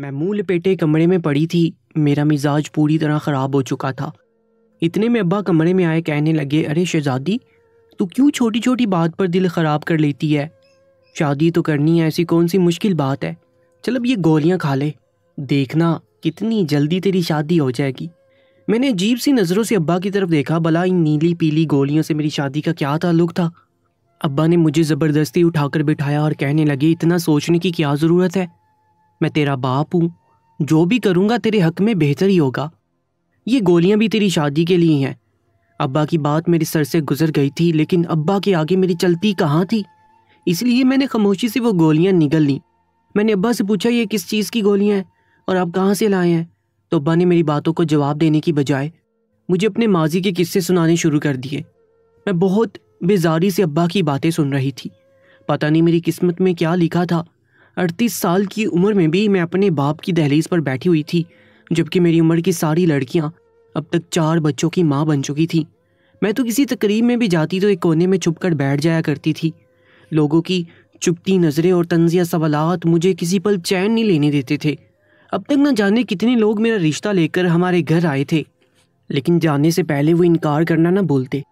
मैं मुंह लपेटे कमरे में पड़ी थी। मेरा मिजाज पूरी तरह ख़राब हो चुका था। इतने में अब्बा कमरे में आए, कहने लगे, अरे शहजादी, तू क्यों छोटी छोटी बात पर दिल ख़राब कर लेती है? शादी तो करनी है, ऐसी कौन सी मुश्किल बात है। चल अब ये गोलियां खा ले, देखना कितनी जल्दी तेरी शादी हो जाएगी। मैंने अजीब सी नज़रों से अब्बा की तरफ देखा। भला इन नीली पीली गोलियों से मेरी शादी का क्या ताल्लुक था? अब्बा ने मुझे ज़बरदस्ती उठाकर बिठाया और कहने लगे, इतना सोचने की क्या ज़रूरत है? मैं तेरा बाप हूँ, जो भी करूँगा तेरे हक में बेहतर ही होगा। ये गोलियां भी तेरी शादी के लिए हैं। अब्बा की बात मेरे सर से गुजर गई थी, लेकिन अब्बा के आगे मेरी चलती कहाँ थी। इसलिए मैंने खामोशी से वो गोलियां निगल लीं। मैंने अब्बा से पूछा, ये किस चीज़ की गोलियां हैं और आप कहाँ से लाए हैं? तो अब्बा ने मेरी बातों को जवाब देने की बजाय मुझे अपने माजी के किस्से सुनाने शुरू कर दिए। मैं बहुत बेजारी से अब्बा की बातें सुन रही थी। पता नहीं मेरी किस्मत में क्या लिखा था। 38 साल की उम्र में भी मैं अपने बाप की दहलीज पर बैठी हुई थी, जबकि मेरी उम्र की सारी लड़कियां अब तक 4 बच्चों की माँ बन चुकी थी। मैं तो किसी तकरीब में भी जाती तो एक कोने में छुपकर बैठ जाया करती थी। लोगों की चुपती नज़रें और तंजिया सवालात मुझे किसी पल चैन नहीं लेने देते थे। अब तक न जाने कितने लोग मेरा रिश्ता लेकर हमारे घर आए थे, लेकिन जाने से पहले वो इनकार करना ना बोलते।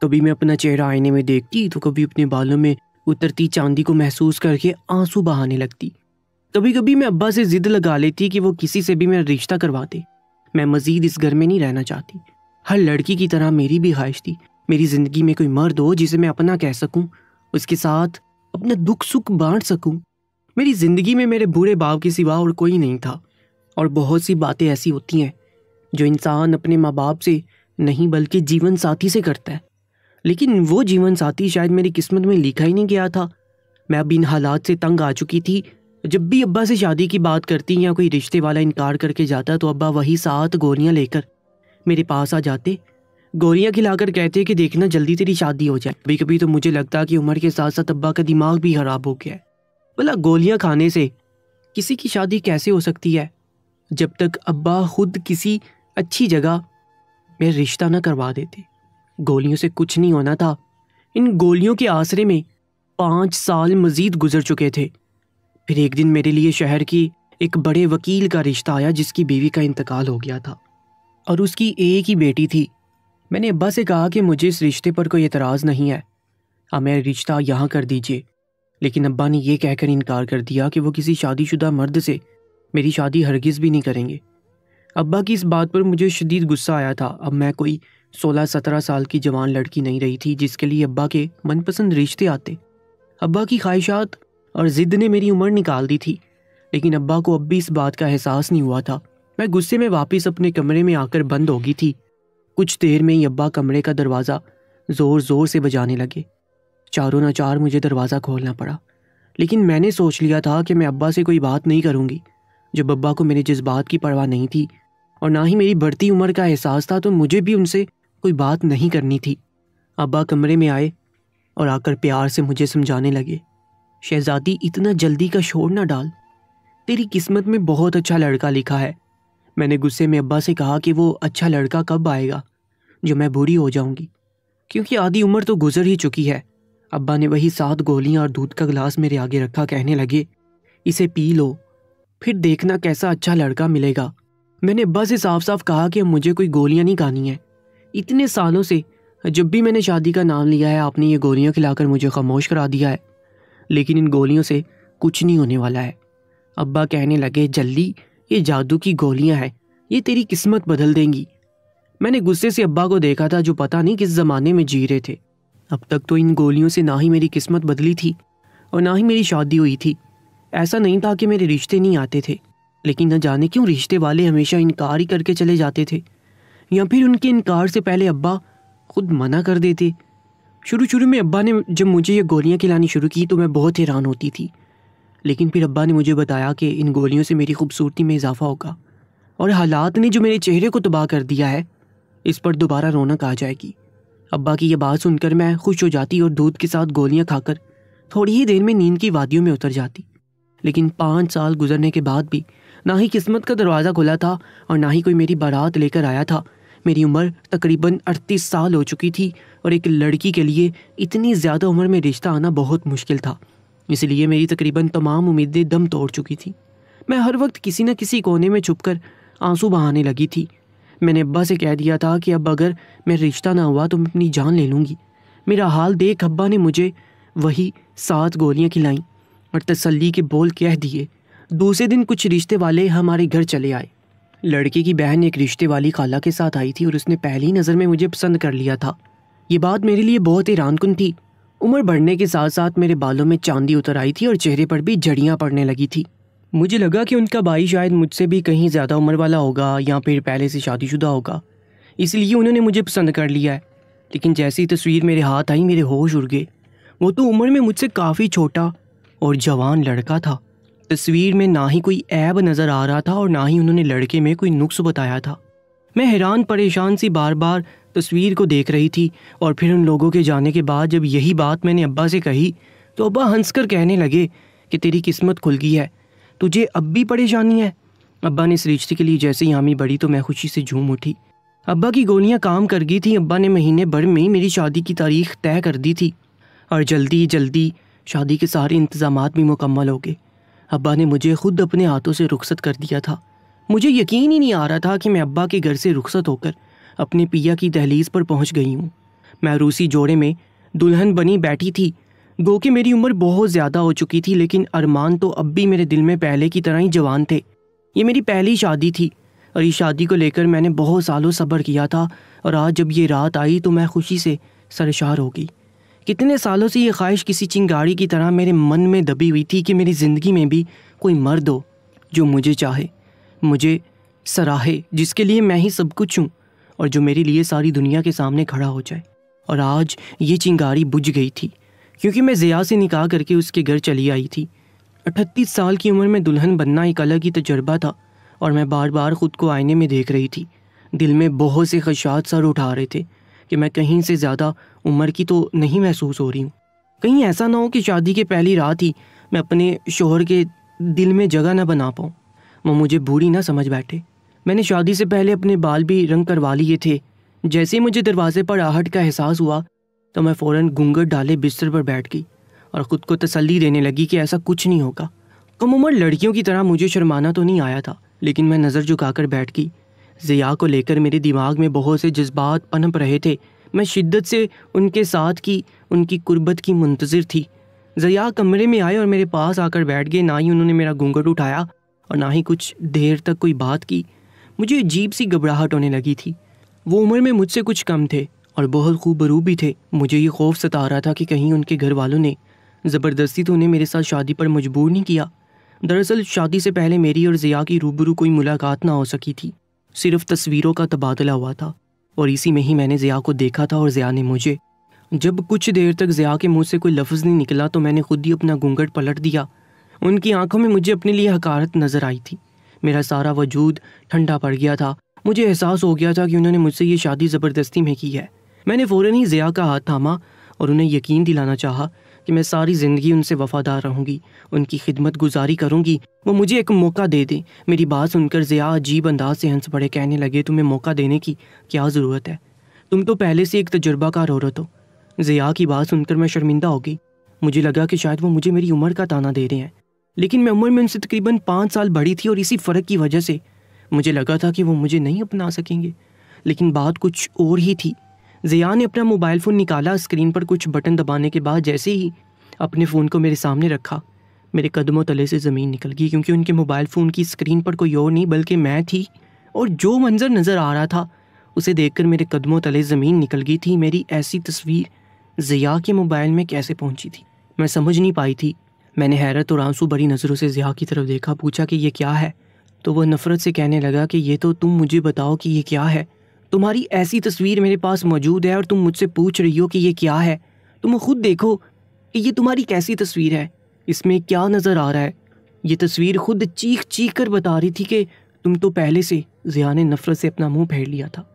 कभी मैं अपना चेहरा आईने में देखती तो कभी अपने बालों में उतरती चांदी को महसूस करके आंसू बहाने लगती। कभी कभी मैं अब्बा से जिद लगा लेती कि वो किसी से भी मेरा रिश्ता करवाते। मैं मजीद इस घर में नहीं रहना चाहती। हर लड़की की तरह मेरी भी ख्वाहिश थी, मेरी ज़िंदगी में कोई मर्द हो जिसे मैं अपना कह सकूं, उसके साथ अपना दुख सुख बांट सकूं। मेरी ज़िंदगी में मेरे बूढ़े बाप के सिवा और कोई नहीं था। और बहुत सी बातें ऐसी होती हैं जो इंसान अपने माँ बाप से नहीं बल्कि जीवन साथी से करता है, लेकिन वो जीवन साथी शायद मेरी किस्मत में लिखा ही नहीं गया था। मैं अब इन हालात से तंग आ चुकी थी। जब भी अब्बा से शादी की बात करती या कोई रिश्ते वाला इनकार करके जाता तो अब्बा वही 7 गोलियां लेकर मेरे पास आ जाते। गोलियां खिलाकर कहते कि देखना जल्दी तेरी शादी हो जाए। कभी कभी तो मुझे लगता कि उम्र के साथ साथ अब्बा का दिमाग भी खराब हो गया है। भला गोलियां खाने से किसी की शादी कैसे हो सकती है जब तक अब्बा खुद किसी अच्छी जगह में रिश्ता न करवा देते। गोलियों से कुछ नहीं होना था। इन गोलियों के आसरे में 5 साल मजीद गुजर चुके थे। फिर एक दिन मेरे लिए शहर की एक बड़े वकील का रिश्ता आया जिसकी बीवी का इंतकाल हो गया था और उसकी एक ही बेटी थी। मैंने अब्बा से कहा कि मुझे इस रिश्ते पर कोई एतराज़ नहीं है, आप मेरा रिश्ता यहाँ कर दीजिए। लेकिन अब्बा ने यह कहकर इनकार कर दिया कि वो किसी शादीशुदा मर्द से मेरी शादी हरगिज़ भी नहीं करेंगे। अब्बा की इस बात पर मुझे शदीद गुस्सा आया था। अब मैं कोई 16-17 साल की जवान लड़की नहीं रही थी जिसके लिए अब्बा के मनपसंद रिश्ते आते। अब्बा की ख्वाहिशात और ज़िद ने मेरी उम्र निकाल दी थी, लेकिन अब्बा को अब भी इस बात का एहसास नहीं हुआ था। मैं गुस्से में वापस अपने कमरे में आकर बंद हो गई थी। कुछ देर में ही अब्बा कमरे का दरवाज़ा ज़ोर ज़ोर से बजाने लगे। चारों न चार मुझे दरवाज़ा खोलना पड़ा, लेकिन मैंने सोच लिया था कि मैं अब्बा से कोई बात नहीं करूँगी। जब अब्बा को मेरे जज्बात की परवाह नहीं थी और ना ही मेरी बढ़ती उम्र का एहसास था, तो मुझे भी उनसे कोई बात नहीं करनी थी। अब्बा कमरे में आए और आकर प्यार से मुझे समझाने लगे, शहजादी इतना जल्दी का शोर ना डाल, तेरी किस्मत में बहुत अच्छा लड़का लिखा है। मैंने गुस्से में अब्बा से कहा कि वो अच्छा लड़का कब आएगा जो मैं बूढ़ी हो जाऊंगी, क्योंकि आधी उम्र तो गुजर ही चुकी है। अब्बा ने वही 7 गोलियां और दूध का गिलास मेरे आगे रखा, कहने लगे, इसे पी लो, फिर देखना कैसा अच्छा लड़का मिलेगा। मैंने अब्बा से साफ साफ कहा कि मुझे कोई गोलियां नहीं खानी है। इतने सालों से जब भी मैंने शादी का नाम लिया है, आपने ये गोलियां खिलाकर मुझे खामोश करा दिया है, लेकिन इन गोलियों से कुछ नहीं होने वाला है। अब्बा कहने लगे, जल्दी, ये जादू की गोलियां हैं, ये तेरी किस्मत बदल देंगी। मैंने गुस्से से अब्बा को देखा था, जो पता नहीं किस ज़माने में जी रहे थे। अब तक तो इन गोलियों से ना ही मेरी किस्मत बदली थी और ना ही मेरी शादी हुई थी। ऐसा नहीं था कि मेरे रिश्ते नहीं आते थे, लेकिन न जाने क्यों रिश्ते वाले हमेशा इनकार ही करके चले जाते थे, या फिर उनके इनकार से पहले अब्बा खुद मना कर देते। शुरू में अब्बा ने जब मुझे ये गोलियां खिलानी शुरू की तो मैं बहुत हैरान होती थी, लेकिन फिर अब्बा ने मुझे बताया कि इन गोलियों से मेरी खूबसूरती में इजाफा होगा और हालात ने जो मेरे चेहरे को तबाह कर दिया है, इस पर दोबारा रौनक आ जाएगी। अब्बा की यह बात सुनकर मैं खुश हो जाती और दूध के साथ गोलियां खाकर थोड़ी ही देर में नींद की वादियों में उतर जाती। लेकिन 5 साल गुजरने के बाद भी ना ही किस्मत का दरवाज़ा खुला था और ना ही कोई मेरी बारात लेकर आया था। मेरी उम्र तकरीबन 38 साल हो चुकी थी और एक लड़की के लिए इतनी ज़्यादा उम्र में रिश्ता आना बहुत मुश्किल था। इसलिए मेरी तकरीबन तमाम उम्मीदें दम तोड़ चुकी थी। मैं हर वक्त किसी न किसी कोने में छुपकर आंसू बहाने लगी थी। मैंने अब्बा से कह दिया था कि अब अगर मेरा रिश्ता ना हुआ तो मैं अपनी जान ले लूँगी। मेरा हाल देख अब्बा ने मुझे वही 7 गोलियां खिलाईं और तसल्ली के बोल कह दिए। दूसरे दिन कुछ रिश्ते वाले हमारे घर चले आए। लड़के की बहन एक रिश्ते वाली खाला के साथ आई थी और उसने पहली नज़र में मुझे पसंद कर लिया था। ये बात मेरे लिए बहुत हैरानकुन थी। उम्र बढ़ने के साथ साथ मेरे बालों में चांदी उतर आई थी और चेहरे पर भी झड़ियाँ पड़ने लगी थी। मुझे लगा कि उनका भाई शायद मुझसे भी कहीं ज़्यादा उम्र वाला होगा या फिर पहले से शादीशुदा होगा, इसलिए उन्होंने मुझे पसंद कर लिया है। लेकिन जैसी ही तस्वीर मेरे हाथ आई मेरे होश उड़ गए। वो तो उम्र में मुझसे काफ़ी छोटा और जवान लड़का था। तस्वीर में ना ही कोई ऐब नज़र आ रहा था और ना ही उन्होंने लड़के में कोई नुक्स बताया था। मैं हैरान परेशान सी बार बार तस्वीर को देख रही थी और फिर उन लोगों के जाने के बाद जब यही बात मैंने अब्बा से कही तो अब्बा हंसकर कहने लगे कि तेरी किस्मत खुल गई है, तुझे अब भी परेशानी है। अब्बा ने इस रिश्ते के लिए जैसे ही हामी बढ़ी तो मैं खुशी से झूम उठी। अब्बा की गोलियां काम कर गई थी। अब्बा ने महीने भर में मेरी शादी की तारीख तय कर दी थी और जल्दी जल्दी शादी के सारे इंतजामात भी मुकम्मल हो गए। अब्बा ने मुझे खुद अपने हाथों से रुखसत कर दिया था। मुझे यकीन ही नहीं आ रहा था कि मैं अब्बा के घर से रुखसत होकर अपने पिया की दहलीज पर पहुंच गई हूँ। मैं रूसी जोड़े में दुल्हन बनी बैठी थी। गो कि मेरी उम्र बहुत ज़्यादा हो चुकी थी, लेकिन अरमान तो अब भी मेरे दिल में पहले की तरह ही जवान थे। ये मेरी पहली शादी थी और इस शादी को लेकर मैंने बहुत सालों सब्र किया था और आज जब ये रात आई तो मैं खुशी से सरशार हो गई। कितने सालों से ये ख्वाहिश किसी चिंगारी की तरह मेरे मन में दबी हुई थी कि मेरी ज़िंदगी में भी कोई मर्द हो जो मुझे चाहे, मुझे सराहे, जिसके लिए मैं ही सब कुछ हूँ और जो मेरे लिए सारी दुनिया के सामने खड़ा हो जाए। और आज ये चिंगारी बुझ गई थी क्योंकि मैं ज़िया से निकाह करके उसके घर चली आई थी। 38 साल की उम्र में दुल्हन बनना एक अलग ही तजुर्बा था और मैं बार बार ख़ुद को आईने में देख रही थी। दिल में बहुत से खदशात सर उठा रहे थे कि मैं कहीं से ज़्यादा उम्र की तो नहीं महसूस हो रही हूँ। कहीं ऐसा ना हो कि शादी के पहली रात ही मैं अपने शोहर के दिल में जगह ना बना पाऊँ, वो मुझे बूढ़ी ना समझ बैठे। मैंने शादी से पहले अपने बाल भी रंग करवा लिए थे। जैसे ही मुझे दरवाजे पर आहट का एहसास हुआ तो मैं फ़ौरन घूंघट डाले बिस्तर पर बैठ गई और ख़ुद को तसल्ली देने लगी कि ऐसा कुछ नहीं होगा। कम उम्र लड़कियों की तरह मुझे शर्माना तो नहीं आया था, लेकिन मैं नज़र झुकाकर बैठ गई। ज़िया को लेकर मेरे दिमाग में बहुत से जज्बात पनप रहे थे। मैं शिद्दत से उनके साथ की उनकी कुर्बत की मुंतज़िर थी। ज़िया कमरे में आए और मेरे पास आकर बैठ गए। ना ही उन्होंने मेरा घूंघट उठाया और ना ही कुछ देर तक कोई बात की। मुझे अजीब सी घबराहट होने लगी थी। वो उम्र में मुझसे कुछ कम थे और बहुत खूबरू भी थे। मुझे ये खौफ सता रहा था कि कहीं उनके घर वालों ने ज़बरदस्ती तो उन्हें मेरे साथ शादी पर मजबूर नहीं किया। दरअसल शादी से पहले मेरी और ज़िया की रूबरू कोई मुलाकात ना हो सकी थी, सिर्फ तस्वीरों का तबादला हुआ था और इसी में ही मैंने ज़िया को देखा था और ज़िया ने मुझे। जब कुछ देर तक ज़िया के मुंह से कोई लफ्ज़ नहीं निकला तो मैंने खुद ही अपना घूंघट पलट दिया। उनकी आंखों में मुझे अपने लिए हकारत नज़र आई थी। मेरा सारा वजूद ठंडा पड़ गया था। मुझे एहसास हो गया था कि उन्होंने मुझसे ये शादी ज़बरदस्ती में की है। मैंने फ़ौरन ही ज़िया का हाथ थामा और उन्हें यकीन दिलाना चाहा कि मैं सारी ज़िंदगी उनसे वफ़ादार रहूँगी, उनकी खिदमत गुजारी करूँगी। वो मुझे एक मौका दे दें। मेरी बात सुनकर ज़िया अजीब अंदाज से हंस पड़े, कहने लगे तुम्हें मौका देने की क्या ज़रूरत है, तुम तो पहले से एक तजुर्बाकार औरत हो। ज़िया की बात सुनकर मैं शर्मिंदा हो गई। मुझे लगा कि शायद वो मुझे मेरी उम्र का ताना दे रहे हैं, लेकिन मैं उम्र में उनसे तकरीबन 5 साल बड़ी थी और इसी फ़र्क की वजह से मुझे लगा था कि वो मुझे नहीं अपना सकेंगे। लेकिन बात कुछ और ही थी। ज़िया ने अपना मोबाइल फ़ोन निकाला। स्क्रीन पर कुछ बटन दबाने के बाद जैसे ही अपने फ़ोन को मेरे सामने रखा, मेरे कदमों तले से ज़मीन निकल गई, क्योंकि उनके मोबाइल फ़ोन की स्क्रीन पर कोई और नहीं बल्कि मैं थी। और जो मंज़र नज़र आ रहा था उसे देखकर मेरे कदमों तले ज़मीन निकल गई थी। मेरी ऐसी तस्वीर ज़िया के मोबाइल में कैसे पहुंची थी, मैं समझ नहीं पाई थी। मैंने हैरत और आंसू भरी नज़रों से ज़िया की तरफ देखा, पूछा कि ये क्या है। तो वह नफ़रत से कहने लगा कि ये तो तुम मुझे बताओ कि ये क्या है। तुम्हारी ऐसी तस्वीर मेरे पास मौजूद है और तुम मुझसे पूछ रही हो कि ये क्या है। तुम खुद देखो कि ये तुम्हारी कैसी तस्वीर है, इसमें क्या नज़र आ रहा है। ये तस्वीर खुद चीख चीख कर बता रही थी कि तुम तो पहले से, ज़िया ने नफ़रत से अपना मुंह फेर लिया था,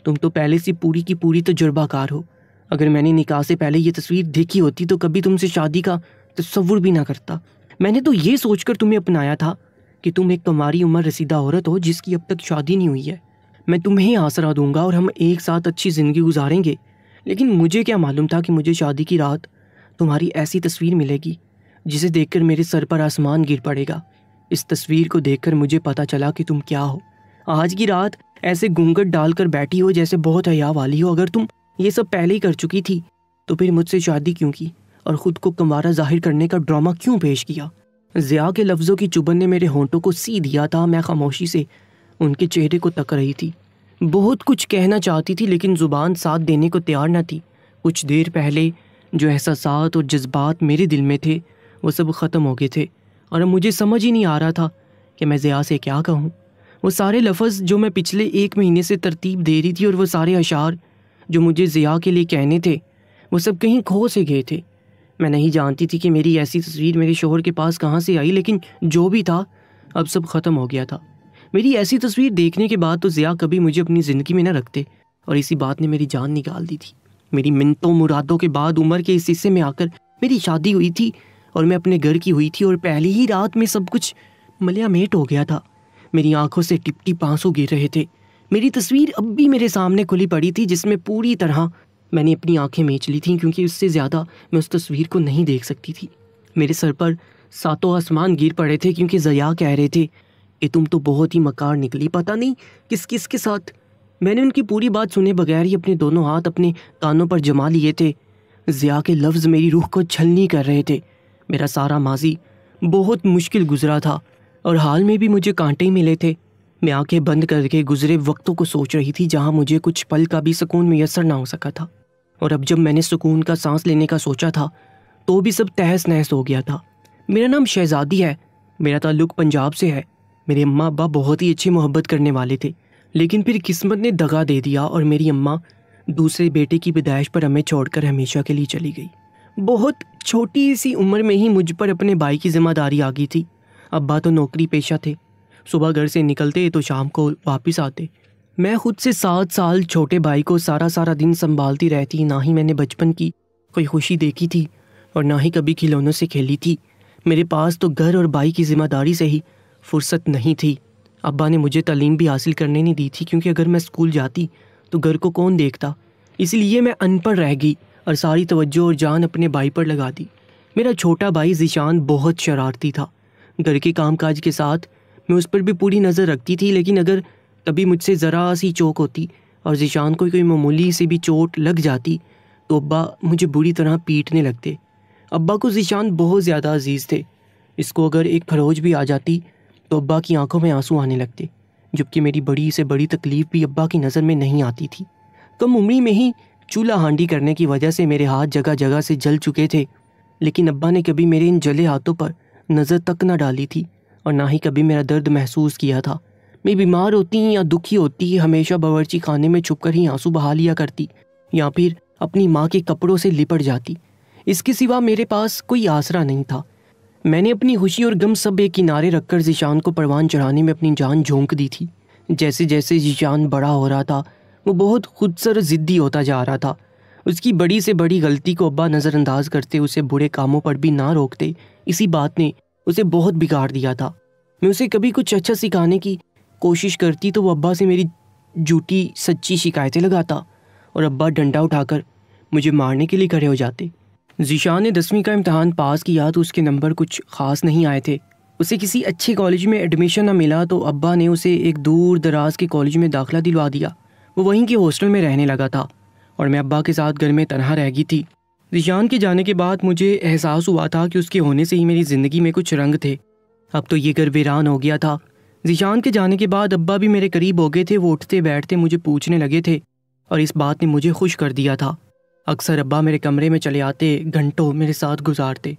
तुम तो पहले से पूरी की पूरी तजुर्बाकार हो। अगर मैंने निकाह से पहले ये तस्वीर देखी होती तो कभी तुमसे शादी का तसव्वुर भी ना करता। मैंने तो ये सोचकर तुम्हें अपनाया था कि तुम एक तुम्हारी उम्र रसीदा औरत हो जिसकी अब तक शादी नहीं हुई है। मैं तुम्हें आसरा दूंगा और हम एक साथ अच्छी ज़िंदगी गुजारेंगे। लेकिन मुझे क्या मालूम था कि मुझे शादी की रात तुम्हारी ऐसी तस्वीर मिलेगी जिसे देखकर मेरे सर पर आसमान गिर पड़ेगा। इस तस्वीर को देखकर मुझे पता चला कि तुम क्या हो। आज की रात ऐसे घूंघट डालकर बैठी हो जैसे बहुत हया वाली हो। अगर तुम ये सब पहले ही कर चुकी थी तो फिर मुझसे शादी क्यों की और ख़ुद को कंवारा जाहिर करने का ड्रामा क्यों पेश किया? ज़िया के लफ्ज़ों की चुभन ने मेरे होंठों को सी दिया था। मैं खामोशी से उनके चेहरे को तक रही थी। बहुत कुछ कहना चाहती थी लेकिन ज़ुबान साथ देने को तैयार न थी। कुछ देर पहले जो एहसासात और जज्बात मेरे दिल में थे वो सब ख़त्म हो गए थे और अब मुझे समझ ही नहीं आ रहा था कि मैं ज़िया से क्या कहूँ। वो सारे लफ्ज़ जो मैं पिछले 1 महीने से तरतीब दे रही थी और वो सारे अशार जो मुझे ज़िया के लिए कहने थे वो सब कहीं खो से गए थे। मैं नहीं जानती थी कि मेरी ऐसी तस्वीर मेरे शोहर के पास कहाँ से आई, लेकिन जो भी था अब सब ख़त्म हो गया था। मेरी ऐसी तस्वीर देखने के बाद तो ज़िया कभी मुझे अपनी ज़िंदगी में न रखते और इसी बात ने मेरी जान निकाल दी थी। मेरी मिन्नतों मुरादों के बाद उम्र के इस हिस्से में आकर मेरी शादी हुई थी और मैं अपने घर की हुई थी और पहली ही रात में सब कुछ मलियामेट हो गया था। मेरी आंखों से टिप टिप आंसू गिर रहे थे। मेरी तस्वीर अब भी मेरे सामने खुली पड़ी थी जिसमें पूरी तरह मैंने अपनी आंखें मींच ली थीं, क्योंकि उससे ज़्यादा मैं उस तस्वीर को नहीं देख सकती थी। मेरे सर पर सातों आसमान गिर पड़े थे क्योंकि ज़िया कह रहे थे कि तुम तो बहुत ही मकार निकली, पता नहीं किस किस के साथ। मैंने उनकी पूरी बात सुने बगैर ही अपने दोनों हाथ अपने कानों पर जमा लिए थे। ज़िया के लफ्ज़ मेरी रूह को छलनी कर रहे थे। मेरा सारा माजी बहुत मुश्किल गुजरा था और हाल में भी मुझे कांटे ही मिले थे। मैं आंखें बंद करके गुजरे वक्तों को सोच रही थी जहाँ मुझे कुछ पल का भी सुकून मैसर ना हो सका था। और अब जब मैंने सुकून का सांस लेने का सोचा था तो भी सब तहस नहस हो गया था। मेरा नाम शहज़ादी है, मेरा ताल्लुक़ पंजाब से है। मेरे अम्मा अब्बा बहुत ही अच्छी मोहब्बत करने वाले थे, लेकिन फिर किस्मत ने दगा दे दिया और मेरी अम्मा दूसरे बेटे की पैदाइश पर हमें छोड़कर हमेशा के लिए चली गई। बहुत छोटी सी उम्र में ही मुझ पर अपने भाई की जिम्मेदारी आ गई थी। अब्बा तो नौकरी पेशा थे, सुबह घर से निकलते तो शाम को वापस आते। मैं खुद से 7 साल छोटे भाई को सारा दिन संभालती रहती। ना ही मैंने बचपन की कोई खुशी देखी थी और ना ही कभी खिलौनों से खेली थी। मेरे पास तो घर और भाई की जिम्मेदारी से ही फुर्सत नहीं थी। अब्बा ने मुझे तालीम भी हासिल करने नहीं दी थी, क्योंकि अगर मैं स्कूल जाती तो घर को कौन देखता। इसलिए मैं अनपढ़ रह गई और सारी तवज्जो और जान अपने भाई पर लगा दी। मेरा छोटा भाई ज़ीशान बहुत शरारती था। घर के कामकाज के साथ मैं उस पर भी पूरी नज़र रखती थी, लेकिन अगर कभी मुझसे ज़रा सी चौक होती और ज़ीशान को कोई मामूली सी भी चोट लग जाती तो अब्बा मुझे बुरी तरह पीटने लगते। अब्बा को ज़ीशान बहुत ज़्यादा अजीज़ थे। इसको अगर एक खरोच भी आ जाती तो अब्बा की आंखों में आंसू आने लगते, जबकि मेरी बड़ी से बड़ी तकलीफ़ भी अब्बा की नज़र में नहीं आती थी। कम उम्री में ही चूल्हा हांडी करने की वजह से मेरे हाथ जगह जगह से जल चुके थे, लेकिन अब्बा ने कभी मेरे इन जले हाथों पर नज़र तक न डाली थी और ना ही कभी मेरा दर्द महसूस किया था। मैं बीमार होती या दुखी होती हमेशा बावर्ची खाने में छुपकर ही आंसू बहा लिया करती या फिर अपनी माँ के कपड़ों से लिपट जाती। इसके सिवा मेरे पास कोई आसरा नहीं था। मैंने अपनी खुशी और गम सब एक किनारे रखकर ज़ीशान को परवान चढ़ाने में अपनी जान झोंक दी थी। जैसे जैसे ज़ीशान बड़ा हो रहा था वो बहुत खुदसर ज़िद्दी होता जा रहा था। उसकी बड़ी से बड़ी गलती को अब्बा नज़रअंदाज करते, उसे बुरे कामों पर भी ना रोकते। इसी बात ने उसे बहुत बिगाड़ दिया था। मैं उसे कभी कुछ अच्छा सिखाने की कोशिश करती तो वो अब्बा से मेरी झूठी सच्ची शिकायतें लगाता और अब्बा डंडा उठाकर मुझे मारने के लिए खड़े हो जाते। ज़ीशान ने 10वीं का इम्तहान पास किया तो उसके नंबर कुछ ख़ास नहीं आए थे। उसे किसी अच्छे कॉलेज में एडमिशन न मिला तो अब्बा ने उसे एक दूर दराज के कॉलेज में दाखिला दिलवा दिया। वो वहीं के हॉस्टल में रहने लगा था और मैं अब्बा के साथ घर में तनहा रह गई थी। ज़ीशान के जाने के बाद मुझे एहसास हुआ था कि उसके होने से ही मेरी ज़िंदगी में कुछ रंग थे। अब तो ये घर वीरान हो गया था। ज़ीशान के जाने के बाद अब्बा भी मेरे करीब हो गए थे। वो उठते बैठते मुझे पूछने लगे थे और इस बात ने मुझे खुश कर दिया था। अक्सर अब्बा मेरे कमरे में चले आते, घंटों मेरे साथ गुजारते,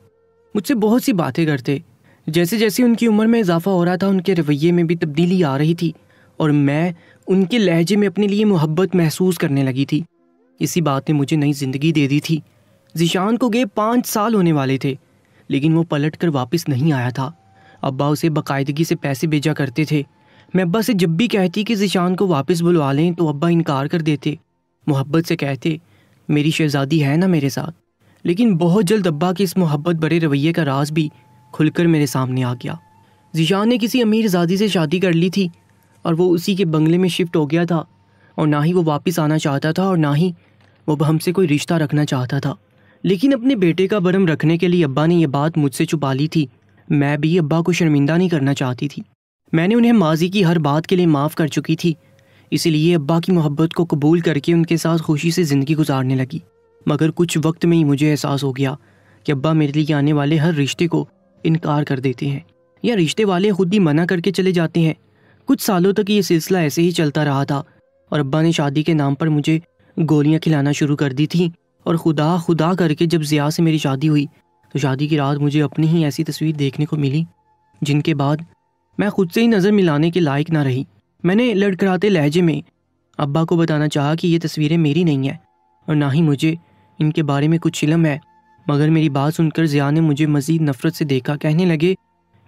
मुझसे बहुत सी बातें करते। जैसे जैसे उनकी उम्र में इजाफा हो रहा था उनके रवैये में भी तब्दीली आ रही थी और मैं उनके लहजे में अपने लिए मोहब्बत महसूस करने लगी थी। इसी बात ने मुझे नई ज़िंदगी दे दी थी। ज़ीशान को गए 5 साल होने वाले थे, लेकिन वो पलट कर वापस नहीं आया था। अब्बा उसे बाकायदगी से पैसे भेजा करते थे। मैं अब्बा से जब भी कहती कि ज़ीशान को वापस बुलवा लें तो अब्बा इनकार कर देते। मोहब्बत से कहते मेरी शहज़ादी है ना मेरे साथ। लेकिन बहुत जल्द अब्बा के इस मोहब्बत भरे रवैये का राज भी खुलकर मेरे सामने आ गया। ज़ीशान ने किसी अमीर ज़ादी से शादी कर ली थी और वो उसी के बंगले में शिफ्ट हो गया था और ना ही वो वापस आना चाहता था और ना ही वो हमसे कोई रिश्ता रखना चाहता था। लेकिन अपने बेटे का भरम रखने के लिए अब्बा ने यह बात मुझसे छुपा ली थी। मैं भी अब्बा को शर्मिंदा नहीं करना चाहती थी। मैंने उन्हें माजी की हर बात के लिए माफ़ कर चुकी थी, इसलिए अब्बा की मोहब्बत को कबूल करके उनके साथ खुशी से ज़िंदगी गुजारने लगी। मगर कुछ वक्त में ही मुझे एहसास हो गया कि अब्बा मेरे लिए आने वाले हर रिश्ते को इनकार कर देते हैं या रिश्ते वाले खुद ही मना करके चले जाते हैं। कुछ सालों तक ये सिलसिला ऐसे ही चलता रहा था और अब्बा ने शादी के नाम पर मुझे गोलियां खिलाना शुरू कर दी थी। और खुदा खुदा करके जब ज़िया से मेरी शादी हुई तो शादी की रात मुझे अपनी ही ऐसी तस्वीर देखने को मिली जिनके बाद मैं खुद से ही नज़र मिलाने के लायक ना रही। मैंने लड़खड़ाते लहजे में अब्बा को बताना चाहा कि ये तस्वीरें मेरी नहीं हैं और ना ही मुझे इनके बारे में कुछ इल्म है। मगर मेरी बात सुनकर ज़िया ने मुझे मज़ीद नफ़रत से देखा। कहने लगे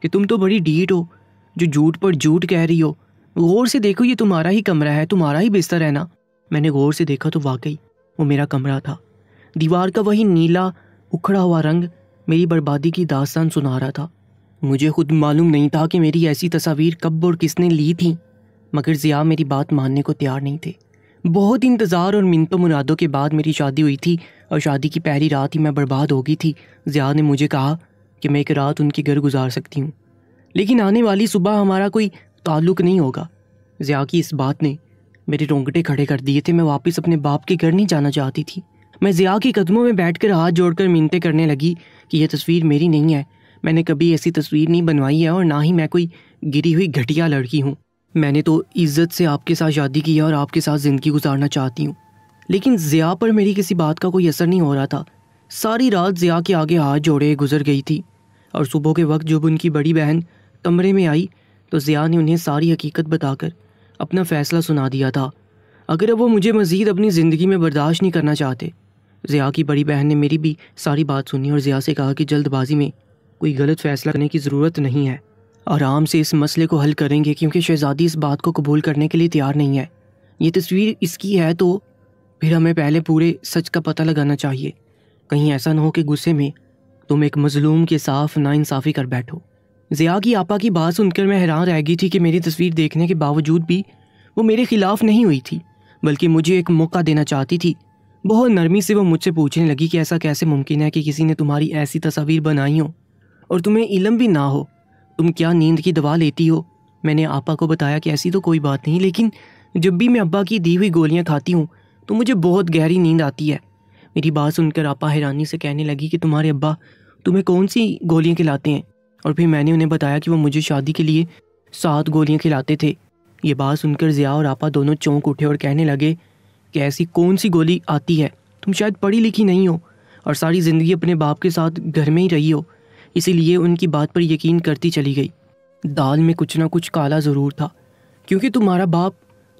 कि तुम तो बड़ी ढीठ हो जो झूठ पर झूठ कह रही हो। गौर से देखो, ये तुम्हारा ही कमरा है, तुम्हारा ही बिस्तर है ना। मैंने गौर से देखा तो वाकई वो मेरा कमरा था। दीवार का वही नीला उखड़ा हुआ रंग मेरी बर्बादी की दास्तान सुना रहा था। मुझे खुद मालूम नहीं था कि मेरी ऐसी तस्वीर कब और किसने ली थी, मगर ज़िया मेरी बात मानने को तैयार नहीं थे। बहुत इंतज़ार और मिन्नतों मुरादों के बाद मेरी शादी हुई थी और शादी की पहली रात ही मैं बर्बाद हो गई थी। ज़िया ने मुझे कहा कि मैं एक रात उनके घर गुजार सकती हूँ, लेकिन आने वाली सुबह हमारा कोई ताल्लुक़ नहीं होगा। ज़िया की इस बात ने मेरे रोंगटे खड़े कर दिए थे। मैं वापस अपने बाप के घर नहीं जाना चाहती थी। मैं ज़िया के कदमों में बैठकर हाथ जोड़कर मिन्नतें करने लगी कि यह तस्वीर मेरी नहीं है, मैंने कभी ऐसी तस्वीर नहीं बनवाई है और ना ही मैं कोई गिरी हुई घटिया लड़की हूँ। मैंने तो इज्जत से आपके साथ शादी की है और आपके साथ ज़िंदगी गुजारना चाहती हूँ। लेकिन ज़िया पर मेरी किसी बात का कोई असर नहीं हो रहा था। सारी रात ज़िया के आगे हाथ जोड़े गुजर गई थी और सुबह के वक्त जब उनकी बड़ी बहन कमरे में आई तो ज़िया ने उन्हें सारी हकीकत बताकर अपना फ़ैसला सुना दिया था। अगर अब वो मुझे मज़ीद अपनी ज़िंदगी में बर्दाश्त नहीं करना चाहते। ज़िया की बड़ी बहन ने मेरी भी सारी बात सुनी और ज़िया से कहा कि जल्दबाजी में कोई गलत फ़ैसला करने की ज़रूरत नहीं है, आराम से इस मसले को हल करेंगे, क्योंकि शहज़ादी इस बात को कबूल करने के लिए तैयार नहीं है। ये तस्वीर इसकी है तो फिर हमें पहले पूरे सच का पता लगाना चाहिए। कहीं ऐसा न हो कि गुस्से में तुम एक मज़लूम के साथ नाइंसाफ़ी कर बैठो। ज़िया की आपा की बात सुनकर मैं हैरान रह गई थी कि मेरी तस्वीर देखने के बावजूद भी वो मेरे ख़िलाफ़ नहीं हुई थी, बल्कि मुझे एक मौका देना चाहती थी। बहुत नरमी से वो मुझसे पूछने लगी कि ऐसा कैसे मुमकिन है कि किसी ने तुम्हारी ऐसी तस्वीर बनाई हो और तुम्हें इल्म भी ना हो। तुम क्या नींद की दवा लेती हो? मैंने आपा को बताया कि ऐसी तो कोई बात नहीं, लेकिन जब भी मैं अब्बा की दी हुई गोलियां खाती हूँ तो मुझे बहुत गहरी नींद आती है। मेरी बात सुनकर आपा हैरानी से कहने लगी कि तुम्हारे अब्बा तुम्हें कौन सी गोलियां खिलाते हैं? और फिर मैंने उन्हें बताया कि वो मुझे शादी के लिए 7 गोलियां खिलाते थे। ये बात सुनकर ज़िया और आपा दोनों चौंक उठे और कहने लगे कि ऐसी कौन सी गोली आती है? तुम शायद पढ़ी लिखी नहीं हो और सारी ज़िंदगी अपने बाप के साथ घर में ही रही हो, इसीलिए उनकी बात पर यकीन करती चली गई। दाल में कुछ ना कुछ काला ज़रूर था, क्योंकि तुम्हारा बाप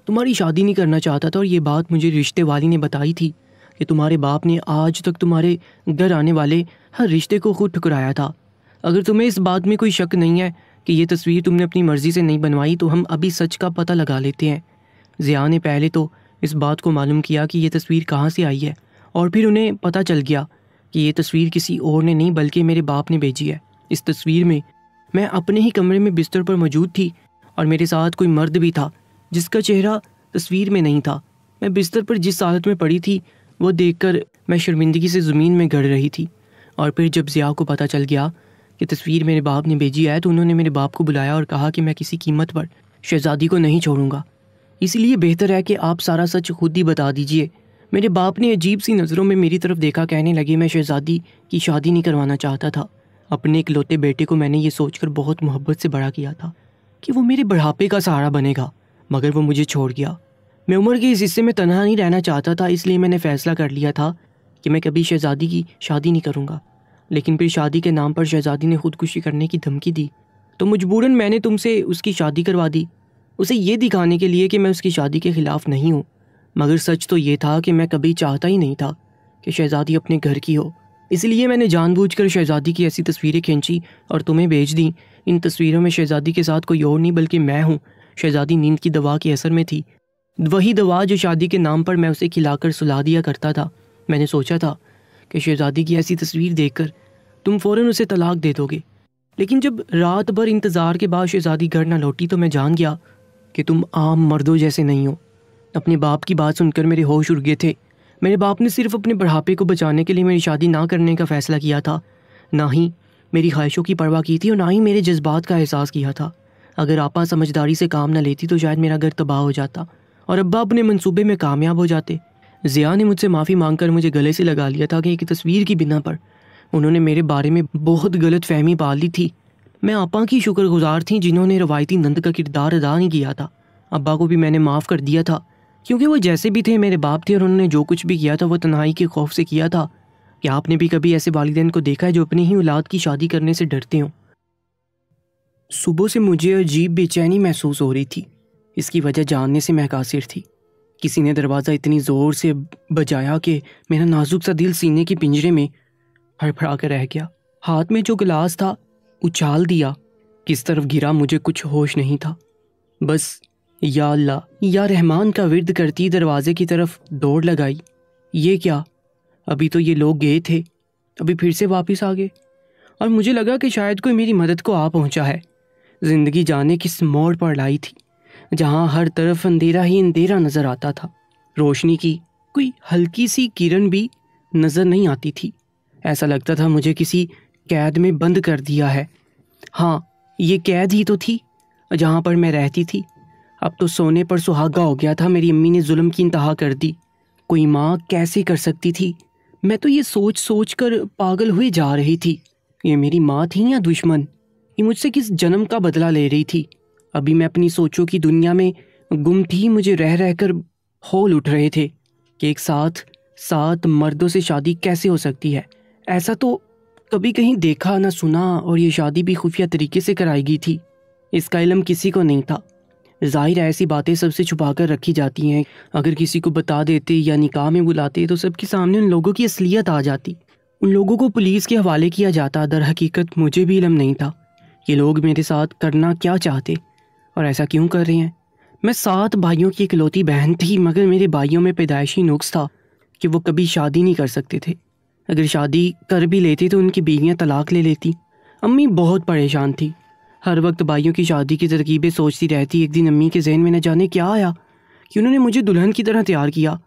तुम्हारी शादी नहीं करना चाहता था और ये बात मुझे रिश्ते वाली ने बताई थी कि तुम्हारे बाप ने आज तक तुम्हारे घर आने वाले हर रिश्ते को खुद ठुकराया था। अगर तुम्हें इस बात में कोई शक नहीं है कि ये तस्वीर तुमने अपनी मर्ज़ी से नहीं बनवाई तो हम अभी सच का पता लगा लेते हैं। ज़िया ने पहले तो इस बात को मालूम किया कि ये तस्वीर कहाँ से आई है और फिर उन्हें पता चल गया कि ये तस्वीर किसी और ने नहीं बल्कि मेरे बाप ने भेजी है। इस तस्वीर में मैं अपने ही कमरे में बिस्तर पर मौजूद थी और मेरे साथ कोई मर्द भी था जिसका चेहरा तस्वीर में नहीं था। मैं बिस्तर पर जिस हालत में पड़ी थी वो देखकर मैं शर्मिंदगी से ज़मीन में गड़ रही थी। और फिर जब ज़िया को पता चल गया कि तस्वीर मेरे बाप ने भेजी है तो उन्होंने मेरे बाप को बुलाया और कहा कि मैं किसी कीमत पर शहज़ादी को नहीं छोड़ूंगा, इसलिए बेहतर है कि आप सारा सच खुद ही बता दीजिए। मेरे बाप ने अजीब सी नज़रों में मेरी तरफ देखा। कहने लगे मैं शहज़ादी की शादी नहीं करवाना चाहता था। अपने इकलौते बेटे को मैंने ये सोचकर बहुत मोहब्बत से बड़ा किया था कि वो मेरे बुढ़ापे का सहारा बनेगा, मगर वो मुझे छोड़ गया। मैं उम्र के इस हिस्से में तन्हा नहीं रहना चाहता था, इसलिए मैंने फ़ैसला कर लिया था कि मैं कभी शहज़ादी की शादी नहीं करूँगा। लेकिन फिर शादी के नाम पर शहज़ादी ने खुदकुशी करने की धमकी दी तो मजबूरन मैंने तुमसे उसकी शादी करवा दी, उसे ये दिखाने के लिए कि मैं उसकी शादी के ख़िलाफ़ नहीं हूँ। मगर सच तो ये था कि मैं कभी चाहता ही नहीं था कि शहज़ादी अपने घर की हो, इसलिए मैंने जानबूझकर शहज़ादी की ऐसी तस्वीरें खींची और तुम्हें भेज दी। इन तस्वीरों में शहज़ादी के साथ कोई और नहीं बल्कि मैं हूँ। शहज़ादी नींद की दवा के असर में थी, वही दवा जो शादी के नाम पर मैं उसे खिलाकर सुला दिया करता था। मैंने सोचा था कि शहज़ादी की ऐसी तस्वीर देखकर तुम फ़ौरन उसे तलाक दे दोगे, लेकिन जब रात भर इंतज़ार के बाद शहज़ादी घर ना लौटी तो मैं जान गया कि तुम आम मर्दों जैसे नहीं हो। अपने बाप की बात सुनकर मेरे होश उड़ गए थे। मेरे बाप ने सिर्फ अपने बुढ़ापे को बचाने के लिए मेरी शादी ना करने का फ़ैसला किया था, ना ही मेरी ख्वाहिशों की परवाह की थी और ना ही मेरे जज्बात का एहसास किया था। अगर आपा समझदारी से काम न लेती तो शायद मेरा घर तबाह हो जाता और अब्बा अपने मंसूबे में कामयाब हो जाते। ज़िया ने मुझसे माफ़ी मांगकर मुझे गले से लगा लिया था कि एक तस्वीर की बिना पर उन्होंने मेरे बारे में बहुत गलत फहमी पाल ली थी। मैं आपा की शुक्रगुजार थी जिन्होंने रवायती नंद का किरदार अदा नहीं किया था। अब्बा को भी मैंने माफ़ कर दिया था क्योंकि वो जैसे भी थे मेरे बाप थे और उन्होंने जो कुछ भी किया था वो तन्हाई के खौफ से किया था। क्या आपने भी कभी ऐसे वालिदैन को देखा है जो अपनी ही औलाद की शादी करने से डरते हों? सुबह से मुझे अजीब बेचैनी महसूस हो रही थी। इसकी वजह जानने से मैं कासिर थी। किसी ने दरवाज़ा इतनी ज़ोर से बजाया कि मेरा नाजुक सा दिल सीने के पिंजरे में फड़फड़ा कर रह गया। हाथ में जो गिलास था उछाल दिया, किस तरफ गिरा मुझे कुछ होश नहीं था। बस या अल्लाह या रहमान का विर्द करती दरवाजे की तरफ दौड़ लगाई। ये क्या, अभी तो ये लोग गए थे, अभी फिर से वापस आ गए। और मुझे लगा कि शायद कोई मेरी मदद को आ पहुंचा है। जिंदगी जाने किस मोड़ पर लाई थी जहां हर तरफ अंधेरा ही अंधेरा नजर आता था। रोशनी की कोई हल्की सी किरण भी नजर नहीं आती थी। ऐसा लगता था मुझे किसी कैद में बंद कर दिया है। हाँ, ये कैद ही तो थी जहां पर मैं रहती थी। अब तो सोने पर सुहागा हो गया था। मेरी अम्मी ने जुल्म की इंतहा कर दी। कोई माँ कैसे कर सकती थी? मैं तो ये सोच सोच कर पागल हुए जा रही थी। ये मेरी माँ थी या दुश्मन? ये मुझसे किस जन्म का बदला ले रही थी? अभी मैं अपनी सोचों की दुनिया में गुम थी। मुझे रह रह कर हौल उठ रहे थे कि एक साथ 7 मर्दों से शादी कैसे हो सकती है। ऐसा तो कभी कहीं देखा ना सुना, और ये शादी भी खुफिया तरीके से कराई गई थी। इसका इल्म किसी को नहीं था। जाहिर है ऐसी बातें सबसे छुपा कर रखी जाती हैं। अगर किसी को बता देते या निकाह में बुलाते तो सबके सामने उन लोगों की असलियत आ जाती। उन लोगों को पुलिस के हवाले किया जाता। दर हकीकत मुझे भी इल्म नहीं था ये लोग मेरे साथ करना क्या चाहते और ऐसा क्यों कर रहे हैं। मैं 7 भाइयों की इकलौती बहन थी, मगर मेरे भाइयों में पैदाइशी नुक्स था कि वो कभी शादी नहीं कर सकते थे। अगर शादी कर भी लेते तो उनकी बीवियां तलाक ले लेती। अम्मी बहुत परेशान थी। हर वक्त भाइयों की शादी की तरकीबें सोचती रहती। एक दिन अम्मी के जहन में न जाने क्या आया कि उन्होंने मुझे दुल्हन की तरह तैयार किया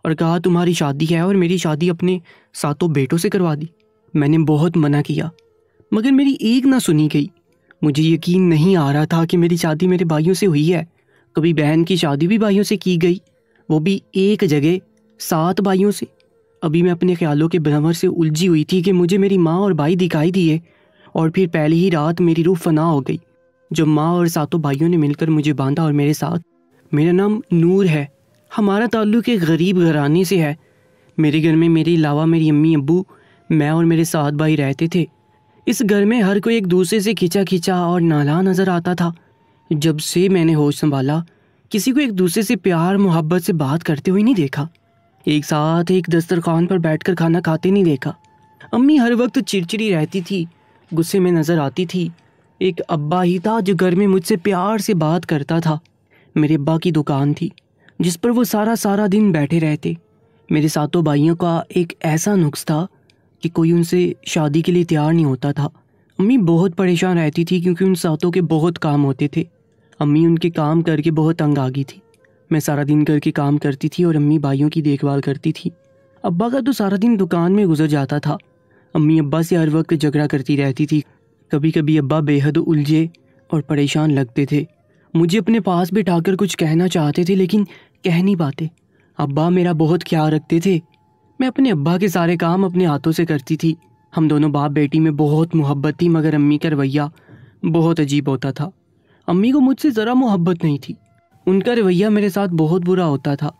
और कहा तुम्हारी शादी है, और मेरी शादी अपने 7 बेटों से करवा दी। मैंने बहुत मना किया मगर मेरी एक ना सुनी गई। मुझे यकीन नहीं आ रहा था कि मेरी शादी मेरे भाइयों से हुई है। कभी बहन की शादी भी भाइयों से की गई, वो भी एक जगह 7 भाइयों से। अभी मैं अपने ख्यालों के भंवर से उलझी हुई थी कि मुझे मेरी माँ और भाई दिखाई दिए और फिर पहली ही रात मेरी रूह फना हो गई जब माँ और 7 भाइयों ने मिलकर मुझे बांधा और मेरे साथ। मेरा नाम नूर है। हमारा ताल्लुक़ एक गरीब घराने से है। मेरे घर में मेरे अलावा मेरी अम्मी अब्बू, मैं और मेरे 7 भाई रहते थे। इस घर में हर कोई एक दूसरे से खिंचा खिंचा और नाला नज़र आता था। जब से मैंने होश संभाला किसी को एक दूसरे से प्यार मोहब्बत से बात करते हुए नहीं देखा। एक साथ एक दस्तरखान पर बैठकर खाना खाते नहीं देखा। अम्मी हर वक्त चिड़चिड़ी रहती थी, गुस्से में नज़र आती थी। एक अब्बा ही था जो घर में मुझसे प्यार से बात करता था। मेरे अब्बा की दुकान थी जिस पर वो सारा दिन बैठे रहते। मेरे 7 भाइयों का एक ऐसा नुक्स था कि कोई उनसे शादी के लिए तैयार नहीं होता था। अम्मी बहुत परेशान रहती थी क्योंकि उन 7 के बहुत काम होते थे। अम्मी उनके काम करके बहुत तंग आ गई थी। मैं सारा दिन घर के काम करती थी और अम्मी भाइयों की देखभाल करती थी। अब्बा का तो सारा दिन दुकान में गुजर जाता था। अम्मी अब्बा से हर वक्त झगड़ा करती रहती थी। कभी कभी अब्बा बेहद उलझे और परेशान लगते थे। मुझे अपने पास बिठाकर कुछ कहना चाहते थे लेकिन कह नहीं पाते। अब्बा मेरा बहुत ख्याल रखते थे। मैं अपने अब्बा के सारे काम अपने हाथों से करती थी। हम दोनों बाप बेटी में बहुत मोहब्बत थी, मगर अम्मी का रवैया बहुत अजीब होता था। अम्मी को मुझसे ज़रा मोहब्बत नहीं थी। उनका रवैया मेरे साथ बहुत बुरा होता था,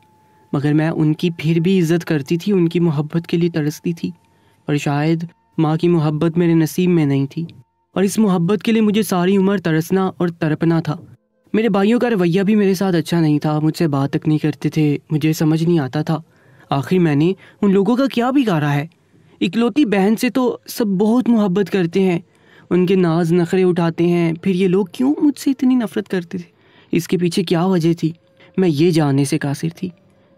मगर मैं उनकी फिर भी इज़्ज़त करती थी। उनकी मोहब्बत के लिए तरसती थी, और शायद माँ की मोहब्बत मेरे नसीब में नहीं थी, और इस मोहब्बत के लिए मुझे सारी उम्र तरसना और तड़पना था। मेरे भाइयों का रवैया भी मेरे साथ अच्छा नहीं था। मुझसे बात तक नहीं करते थे। मुझे समझ नहीं आता था आखिर मैंने उन लोगों का क्या बिगाड़ा है। इकलौती बहन से तो सब बहुत मोहब्बत करते हैं, उनके नाज नखरे उठाते हैं, फिर ये लोग क्यों मुझसे इतनी नफरत करते थे? इसके पीछे क्या वजह थी? मैं ये जानने से कासिर थी।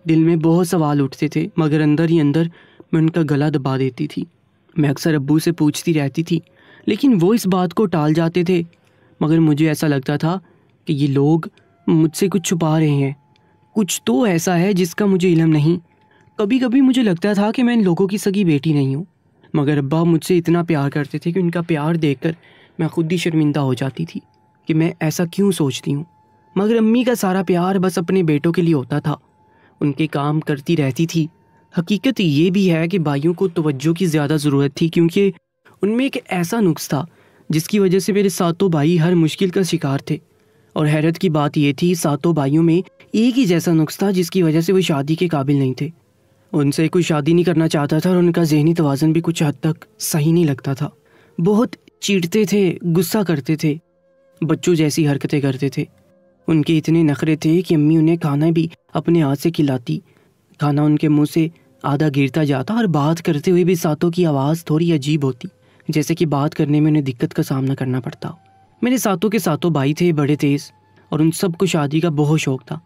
दिल में बहुत सवाल उठते थे, मगर अंदर ही अंदर मैं उनका गला दबा देती थी। मैं अक्सर अब्बू से पूछती रहती थी, लेकिन वो इस बात को टाल जाते थे। मगर मुझे ऐसा लगता था कि ये लोग मुझसे कुछ छुपा रहे हैं। कुछ तो ऐसा है जिसका मुझे इल्म नहीं। कभी कभी मुझे लगता था कि मैं इन लोगों की सगी बेटी नहीं हूँ। मगर अब्बा मुझसे इतना प्यार करते थे कि उनका प्यार देखकर मैं खुद ही शर्मिंदा हो जाती थी कि मैं ऐसा क्यों सोचती हूँ। मगर अम्मी का सारा प्यार बस अपने बेटों के लिए होता था, उनके काम करती रहती थी। हकीकत ये भी है कि भाइयों को तवज्जो की ज़्यादा ज़रूरत थी, क्योंकि उनमें एक ऐसा नुक्स था जिसकी वजह से मेरे सातों भाई हर मुश्किल का शिकार थे। और हैरत की बात यह थी, सातों भाइयों में एक ही जैसा नुक्स था जिसकी वजह से वो शादी के काबिल नहीं थे। उनसे कोई शादी नहीं करना चाहता था और उनका ज़हनी तवाज़न भी कुछ हद तक सही नहीं लगता था। बहुत चिढ़ते थे, गुस्सा करते थे, बच्चों जैसी हरकतें करते थे। उनके इतने नखरे थे कि अम्मी उन्हें खाना भी अपने हाथ से खिलाती। खाना उनके मुंह से आधा गिरता जाता और बात करते हुए भी सातों की आवाज़ थोड़ी अजीब होती, जैसे कि बात करने में उन्हें दिक्कत का सामना करना पड़ता। मेरे सातों के सातों भाई थे, बड़े तेज़, और उन सबको शादी का बहुत शौक़ था,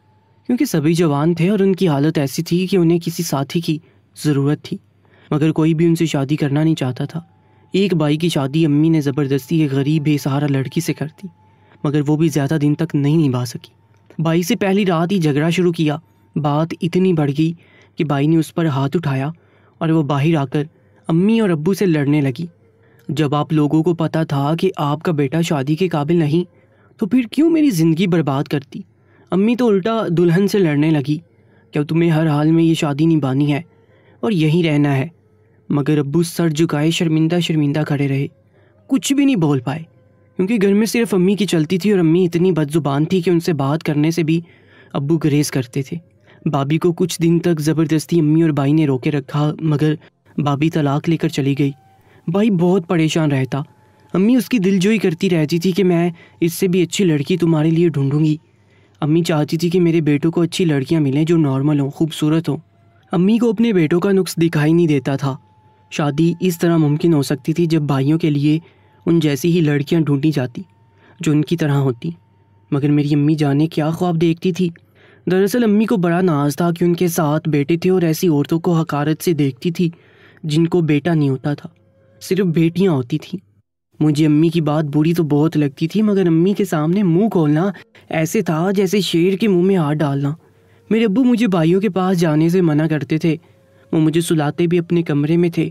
क्योंकि सभी जवान थे और उनकी हालत ऐसी थी कि उन्हें किसी साथी की ज़रूरत थी। मगर कोई भी उनसे शादी करना नहीं चाहता था। एक भाई की शादी अम्मी ने ज़बरदस्ती एक गरीब बेसहारा लड़की से कर दी, मगर वो भी ज़्यादा दिन तक नहीं निभा सकी। भाई से पहली रात ही झगड़ा शुरू किया। बात इतनी बढ़ गई कि भाई ने उस पर हाथ उठाया और वो बाहर आकर अम्मी और अब्बू से लड़ने लगी। जब आप लोगों को पता था कि आपका बेटा शादी के काबिल नहीं, तो फिर क्यों मेरी ज़िंदगी बर्बाद करती। अम्मी तो उल्टा दुल्हन से लड़ने लगी, क्या तुम्हें हर हाल में ये शादी निभानी है और यहीं रहना है। मगर अब्बू सर झुकाए शर्मिंदा शर्मिंदा खड़े रहे, कुछ भी नहीं बोल पाए, क्योंकि घर में सिर्फ अम्मी की चलती थी और अम्मी इतनी बदजुबान थी कि उनसे बात करने से भी अब्बू गुरेज करते थे। भाभी को कुछ दिन तक ज़बरदस्ती अम्मी और भाई ने रोके रखा, मगर भाभी तलाक लेकर चली गई। भाई बहुत परेशान रहता। अम्मी उसकी दिलजोई करती रहती थी कि मैं इससे भी अच्छी लड़की तुम्हारे लिए ढूंढूंगी। अम्मी चाहती थी कि मेरे बेटों को अच्छी लड़कियां मिलें जो नॉर्मल हों, खूबसूरत हों। अम्मी को अपने बेटों का नुक्स दिखाई नहीं देता था। शादी इस तरह मुमकिन हो सकती थी जब भाइयों के लिए उन जैसी ही लड़कियां ढूंढी जाती जो उनकी तरह होती। मगर मेरी अम्मी जाने क्या ख्वाब देखती थी। दरअसल अम्मी को बड़ा नाज था कि उनके साथ बेटे थे और ऐसी औरतों को हकारत से देखती थी जिनको बेटा नहीं होता था, सिर्फ बेटियां होती थीं। मुझे अम्मी की बात बुरी तो बहुत लगती थी, मगर अम्मी के सामने मुंह खोलना ऐसे था जैसे शेर के मुंह में हाथ डालना। मेरे अब्बू मुझे भाइयों के पास जाने से मना करते थे। वो मुझे सुलाते भी अपने कमरे में थे।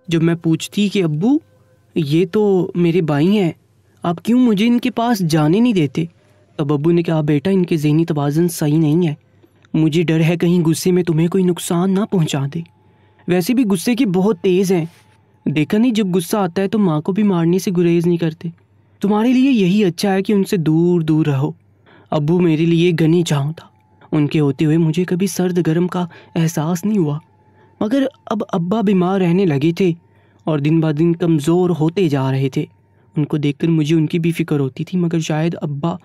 जब मैं पूछती कि अब्बू ये तो मेरे भाई हैं, आप क्यों मुझे इनके पास जाने नहीं देते, तब अब्बू ने कहा, बेटा इनके ज़हनी तवाज़न सही नहीं है, मुझे डर है कहीं गुस्से में तुम्हें कोई नुकसान ना पहुंचा दे। वैसे भी गुस्से की बहुत तेज़ हैं, देखा नहीं जब गुस्सा आता है तो माँ को भी मारने से गुरेज नहीं करते। तुम्हारे लिए यही अच्छा है कि उनसे दूर दूर रहो। अब्बू मेरे लिए गनी चाँव था, उनके होते हुए मुझे कभी सर्द गर्म का एहसास नहीं हुआ। मगर अब अब्बा बीमार रहने लगे थे और दिन ब दिन कमज़ोर होते जा रहे थे। उनको देखकर मुझे उनकी भी फिक्र होती थी, मगर शायद अब्बा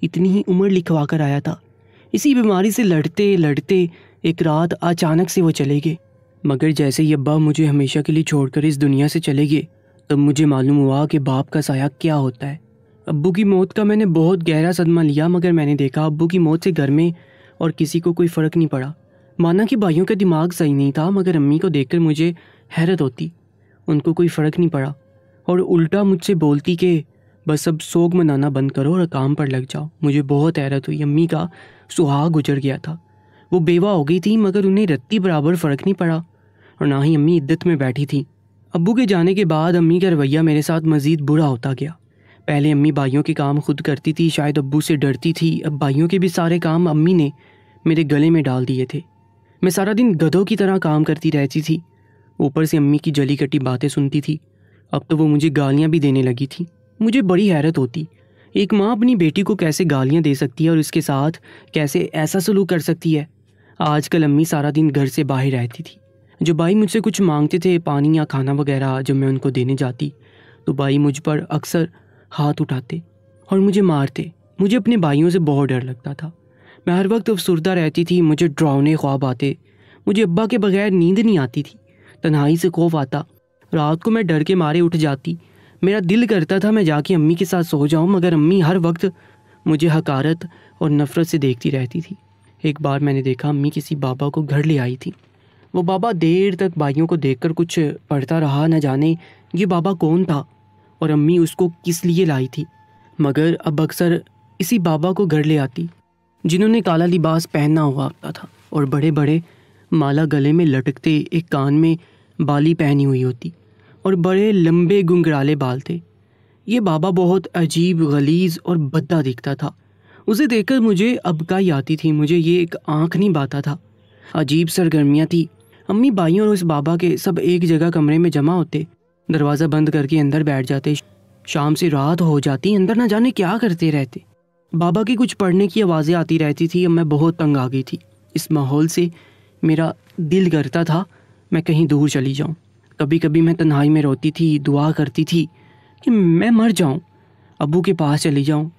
इतनी ही उम्र लिखवा कर आया था। इसी बीमारी से लड़ते लड़ते एक रात अचानक से वो चले गए। मगर जैसे ही अब्बा मुझे हमेशा के लिए छोड़कर इस दुनिया से चले गए, तब मुझे मालूम हुआ कि बाप का साया क्या होता है। अब्बू की मौत का मैंने बहुत गहरा सदमा लिया, मगर मैंने देखा अब्बू की मौत से घर में और किसी को कोई फ़र्क नहीं पड़ा। माना कि भाइयों का दिमाग सही नहीं था, मगर अम्मी को देखकर मुझे हैरत होती, उनको कोई फ़र्क नहीं पड़ा और उल्टा मुझसे बोलती कि बस अब सोग मनाना बंद करो और काम पर लग जाओ। मुझे बहुत हैरत हुई। अम्मी का सुहाग गुजर गया था, वो बेवा हो गई थी, मगर उन्हें रत्ती बराबर फ़र्क नहीं पड़ा और ना ही अम्मी इद्दत में बैठी थी। अब्बू के जाने के बाद अम्मी का रवैया मेरे साथ मज़ीद बुरा होता गया। पहले अम्मी भाइयों के काम खुद करती थी, शायद अब्बू से डरती थी। अब भाइयों के भी सारे काम अम्मी ने मेरे गले में डाल दिए थे। मैं सारा दिन गधों की तरह काम करती रहती थी, ऊपर से अम्मी की जली कटी बातें सुनती थी। अब तो वो मुझे गालियाँ भी देने लगी थी। मुझे बड़ी हैरत होती, एक माँ अपनी बेटी को कैसे गालियाँ दे सकती है और उसके साथ कैसे ऐसा सलूक कर सकती है। आजकल अम्मी सारा दिन घर से बाहर रहती थी। जो भाई मुझसे कुछ मांगते थे, पानी या खाना वगैरह, जब मैं उनको देने जाती तो भाई मुझ पर अक्सर हाथ उठाते और मुझे मारते। मुझे अपने भाइयों से बहुत डर लगता था। मैं हर वक्त अफसुर्दा रहती थी, मुझे डरावने ख्वाब आते। मुझे अब्बा के बगैर नींद नहीं आती थी, तन्हाई से खौफ आता। रात को मैं डर के मारे उठ जाती। मेरा दिल करता था मैं जाके अम्मी के साथ सो जाऊं, मगर अम्मी हर वक्त मुझे हकारत और नफ़रत से देखती रहती थी। एक बार मैंने देखा अम्मी किसी बाबा को घर ले आई थी। वो बाबा देर तक भाइयों को देखकर कुछ पढ़ता रहा, न जाने ये बाबा कौन था और अम्मी उसको किस लिए लाई थी। मगर अब अक्सर इसी बाबा को घर ले आती, जिन्होंने काला लिबास पहना हुआ होता था और बड़े बड़े माला गले में लटकते, एक कान में बाली पहनी हुई होती। और बड़े लंबे गुंगराले बाल थे। ये बाबा बहुत अजीब, गलीज और भद्दा दिखता था। उसे देखकर मुझे अबकाई आती थी, मुझे ये एक आँख नहीं बाता था। अजीब सरगर्मियाँ थी। अम्मी, भाइयों और उस बाबा के सब एक जगह कमरे में जमा होते, दरवाज़ा बंद करके अंदर बैठ जाते। शाम से रात हो जाती, अंदर ना जाने क्या करते रहते। बाबा की कुछ पढ़ने की आवाज़ें आती रहती थी। अब मैं बहुत तंग आ गई थी इस माहौल से। मेरा दिल करता था मैं कहीं दूर चली जाऊं। कभी कभी मैं तन्हाई में रोती थी, दुआ करती थी कि मैं मर जाऊं, अब्बू के पास चली जाऊं।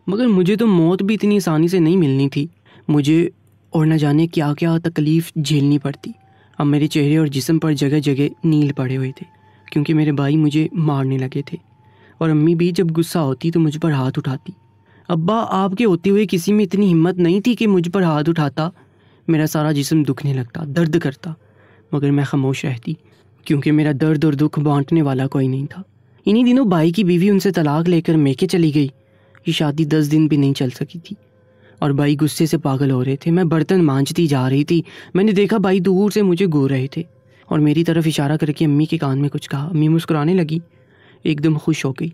मगर मुझे तो मौत भी इतनी आसानी से नहीं मिलनी थी। मुझे और न जाने क्या क्या तकलीफ़ झेलनी पड़ती। अब मेरे चेहरे और जिस्म पर जगह जगह नील पड़े हुए थे, क्योंकि मेरे भाई मुझे मारने लगे थे। और अम्मी भी जब गुस्सा होती तो मुझ पर हाथ उठाती। अब्बा आपके होते हुए किसी में इतनी हिम्मत नहीं थी कि मुझ पर हाथ उठाता। मेरा सारा जिस्म दुखने लगता, दर्द करता, मगर मैं खामोश रहती, क्योंकि मेरा दर्द और दुख बांटने वाला कोई नहीं था। इन्हीं दिनों भाई की बीवी उनसे तलाक लेकर मेके चली गई। ये शादी 10 दिन भी नहीं चल सकी थी और भाई गुस्से से पागल हो रहे थे। मैं बर्तन मांजती जा रही थी। मैंने देखा भाई दूर से मुझे घूर रहे थे और मेरी तरफ इशारा करके अम्मी के कान में कुछ कहा। अम्मी मुस्कुराने लगी, एकदम खुश हो गई।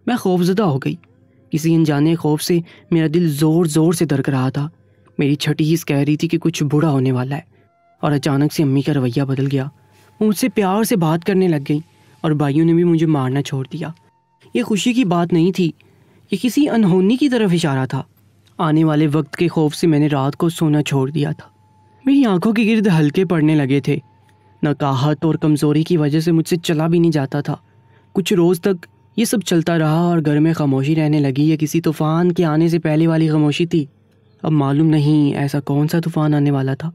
मैं खौफजदा हो गई। किसी अनजाने खौफ से मेरा दिल ज़ोर ज़ोर से धड़क रहा था। मेरी छठी हिस्स कह रही थी कि कुछ बुरा होने वाला है। और अचानक से अम्मी का रवैया बदल गया। वो मुझसे प्यार से बात करने लग गई और भाइयों ने भी मुझे मारना छोड़ दिया। ये खुशी की बात नहीं थी, ये किसी अनहोनी की तरफ इशारा था। आने वाले वक्त के खौफ से मैंने रात को सोना छोड़ दिया था। मेरी आंखों के गिर्द हल्के पड़ने लगे थे। नकाहत और कमज़ोरी की वजह से मुझसे चला भी नहीं जाता था। कुछ रोज़ तक ये सब चलता रहा और घर में खामोशी रहने लगी। ये किसी तूफ़ान के आने से पहले वाली खामोशी थी। अब मालूम नहीं ऐसा कौन सा तूफ़ान आने वाला था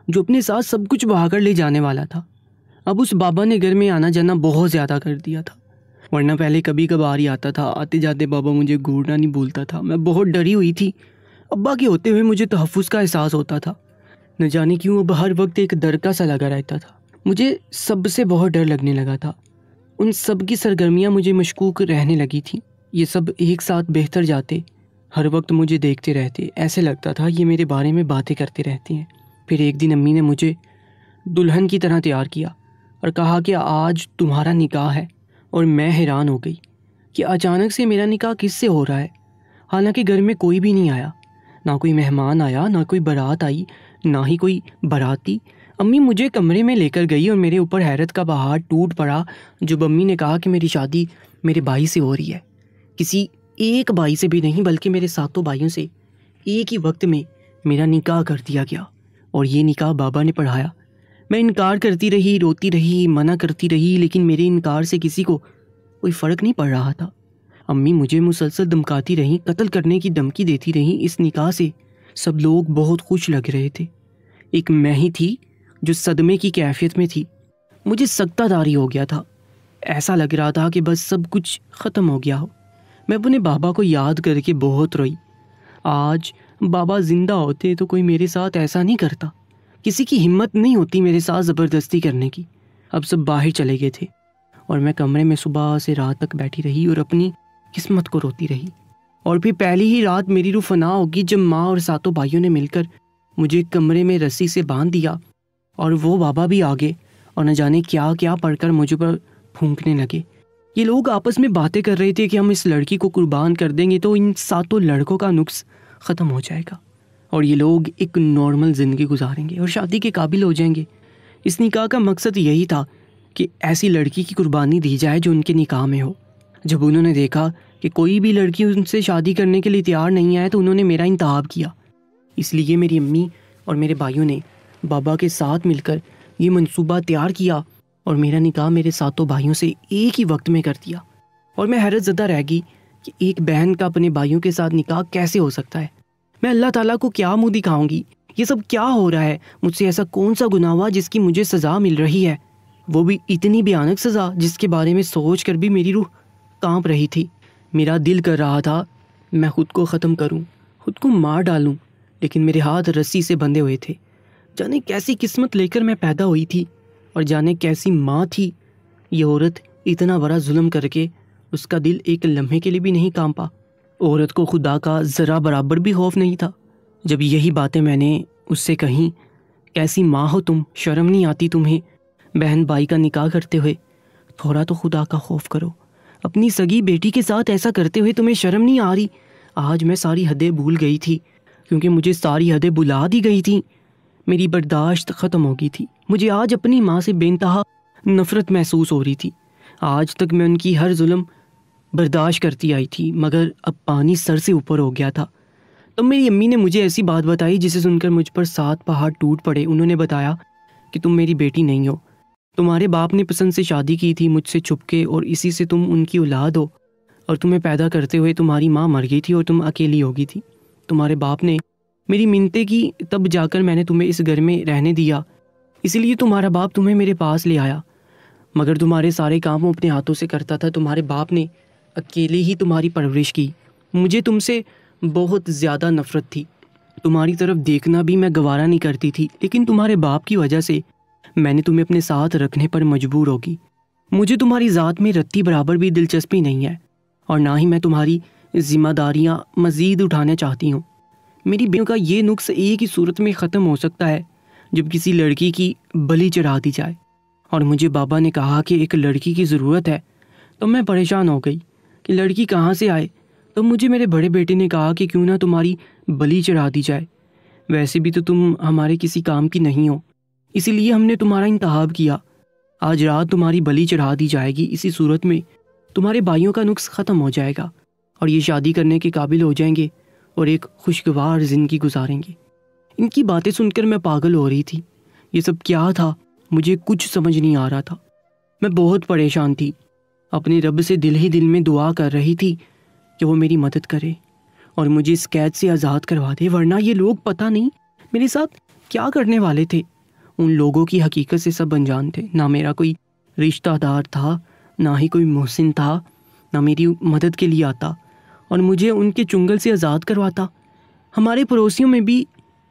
जो अपने साथ सब कुछ बहाकर ले जाने वाला था। अब उस बाबा ने घर में आना जाना बहुत ज़्यादा कर दिया था, वरना पहले कभी कभार ही आता था। आते जाते बाबा मुझे घूरना नहीं भूलता था। मैं बहुत डरी हुई थी। अब्बा के होते हुए मुझे तहफ़्फ़ुज़ का एहसास होता था। न जाने क्यों अब हर वक्त एक डर का सा लगा रहता था। मुझे सबसे बहुत डर लगने लगा था। उन सब की सरगर्मियाँ मुझे मशकूक रहने लगी थी। ये सब एक साथ बेहतर जाते, हर वक्त मुझे देखते रहते। ऐसे लगता था ये मेरे बारे में बातें करते रहते हैं। फिर एक दिन अम्मी ने मुझे दुल्हन की तरह तैयार किया और कहा कि आज तुम्हारा निकाह है। और मैं हैरान हो गई कि अचानक से मेरा निकाह किससे हो रहा है। हालांकि घर में कोई भी नहीं आया, ना कोई मेहमान आया, ना कोई बारात आई, ना ही कोई बाराती। अम्मी मुझे कमरे में लेकर गई और मेरे ऊपर हैरत का बहार टूट पड़ा जब अम्मी ने कहा कि मेरी शादी मेरे भाई से हो रही है। किसी एक भाई से भी नहीं, बल्कि मेरे सातों भाइयों से एक ही वक्त में मेरा निकाह कर दिया गया। और ये निकाह बाबा ने पढ़ाया। मैं इनकार करती रही, रोती रही, मना करती रही, लेकिन मेरे इनकार से किसी को कोई फ़र्क नहीं पड़ रहा था। अम्मी मुझे मुसलसल धमकाती रहीं, कत्ल करने की धमकी देती रहीं। इस निकाह से सब लोग बहुत खुश लग रहे थे। एक मैं ही थी जो सदमे की कैफियत में थी। मुझे सख्तादारी हो गया था। ऐसा लग रहा था कि बस सब कुछ ख़त्म हो गया हो। मैं अपने बाबा को याद करके बहुत रोई। आज बाबा जिंदा होते तो कोई मेरे साथ ऐसा नहीं करता। किसी की हिम्मत नहीं होती मेरे साथ ज़बरदस्ती करने की। अब सब बाहर चले गए थे और मैं कमरे में सुबह से रात तक बैठी रही और अपनी किस्मत को रोती रही। और फिर पहली ही रात मेरी रूह फना होगी जब माँ और सातों भाइयों ने मिलकर मुझे कमरे में रस्सी से बांध दिया और वो बाबा भी आ गए और न जाने क्या क्या पढ़कर मुझ पर फूंकने लगे। ये लोग आपस में बातें कर रहे थे कि हम इस लड़की को कुर्बान कर देंगे तो इन सातों लड़कों का नुक्स ख़त्म हो जाएगा और ये लोग एक नॉर्मल ज़िंदगी गुजारेंगे और शादी के काबिल हो जाएंगे। इस निकाह का मकसद यही था कि ऐसी लड़की की कुर्बानी दी जाए जो उनके निकाह में हो। जब उन्होंने देखा कि कोई भी लड़की उनसे शादी करने के लिए तैयार नहीं आया तो उन्होंने मेरा इंतखाब किया। इसलिए मेरी अम्मी और मेरे भाइयों ने बाबा के साथ मिलकर ये मंसूबा तैयार किया और मेरा निकाह मेरे सातों भाइयों से एक ही वक्त में कर दिया। और मैं हैरत ज़दा रह गई कि एक बहन का अपने भाइयों के साथ निकाह कैसे हो सकता है। मैं अल्लाह ताला को क्या मुँह दिखाऊंगी? ये सब क्या हो रहा है? मुझसे ऐसा कौन सा गुनाह हुआ जिसकी मुझे सज़ा मिल रही है, वो भी इतनी भयानक सज़ा जिसके बारे में सोच कर भी मेरी रूह कांप रही थी। मेरा दिल कर रहा था मैं ख़ुद को ख़त्म करूं, खुद को मार डालूं, लेकिन मेरे हाथ रस्सी से बंधे हुए थे। जाने कैसी किस्मत लेकर मैं पैदा हुई थी और जाने कैसी माँ थी ये औरत। इतना बड़ा जुल्म करके उसका दिल एक लम्हे के लिए भी नहीं कांपा। औरत को खुदा का ज़रा बराबर भी खौफ नहीं था। जब यही बातें मैंने उससे कहीं, कैसी माँ हो तुम, शर्म नहीं आती तुम्हें बहन भाई का निकाह करते हुए? थोड़ा तो खुदा का खौफ करो। अपनी सगी बेटी के साथ ऐसा करते हुए तुम्हें शर्म नहीं आ रही? आज मैं सारी हदें भूल गई थी, क्योंकि मुझे सारी हदें बुला दी गई थी। मेरी बर्दाश्त ख़त्म हो गई थी। मुझे आज अपनी माँ से बेइंतहा नफ़रत महसूस हो रही थी। आज तक मैं उनकी हर जुल्म बर्दाश्त करती आई थी, मगर अब पानी सर से ऊपर हो गया था। तो मेरी अम्मी ने मुझे ऐसी बात बताई जिसे सुनकर मुझ पर 7 पहाड़ टूट पड़े। उन्होंने बताया कि तुम मेरी बेटी नहीं हो। तुम्हारे बाप ने पसंद से शादी की थी मुझसे छुपके, और इसी से तुम उनकी औलाद हो। और तुम्हें पैदा करते हुए तुम्हारी माँ मर गई थी और तुम अकेली हो गई थी। तुम्हारे बाप ने मेरी मिन्नतें की, तब जाकर मैंने तुम्हें इस घर में रहने दिया। इसलिए तुम्हारा बाप तुम्हें मेरे पास ले आया, मगर तुम्हारे सारे काम वो अपने हाथों से करता था। तुम्हारे बाप ने अकेले ही तुम्हारी परवरिश की। मुझे तुमसे बहुत ज़्यादा नफ़रत थी। तुम्हारी तरफ देखना भी मैं गवारा नहीं करती थी, लेकिन तुम्हारे बाप की वजह से मैंने तुम्हें अपने साथ रखने पर मजबूर होगी। मुझे तुम्हारी ज़ात में रत्ती बराबर भी दिलचस्पी नहीं है, और ना ही मैं तुम्हारी जिम्मेदारियाँ मज़ीद उठाना चाहती हूँ। मेरी बेटियों का ये नुक्स एक ही सूरत में ख़त्म हो सकता है, जब किसी लड़की की बलि चढ़ा दी जाए। और मुझे बाबा ने कहा कि एक लड़की की ज़रूरत है, तो मैं परेशान हो गई कि लड़की कहाँ से आए। तो मुझे मेरे बड़े बेटे ने कहा कि क्यों ना तुम्हारी बलि चढ़ा दी जाए। वैसे भी तो तुम हमारे किसी काम की नहीं हो, इसीलिए हमने तुम्हारा इंतखाब किया। आज रात तुम्हारी बलि चढ़ा दी जाएगी। इसी सूरत में तुम्हारे भाइयों का नुक्स ख़त्म हो जाएगा और ये शादी करने के काबिल हो जाएंगे और एक खुशगवार ज़िंदगी गुजारेंगे। इनकी बातें सुनकर मैं पागल हो रही थी। ये सब क्या था, मुझे कुछ समझ नहीं आ रहा था। मैं बहुत परेशान थी। अपने रब से दिल ही दिल में दुआ कर रही थी कि वो मेरी मदद करे और मुझे इस कैद से आज़ाद करवा दे, वरना ये लोग पता नहीं मेरे साथ क्या करने वाले थे। उन लोगों की हकीकत से सब अनजान थे। ना मेरा कोई रिश्तेदार था, ना ही कोई मोहसिन था, ना मेरी मदद के लिए आता और मुझे उनके चुंगल से आज़ाद करवाता। हमारे पड़ोसियों में भी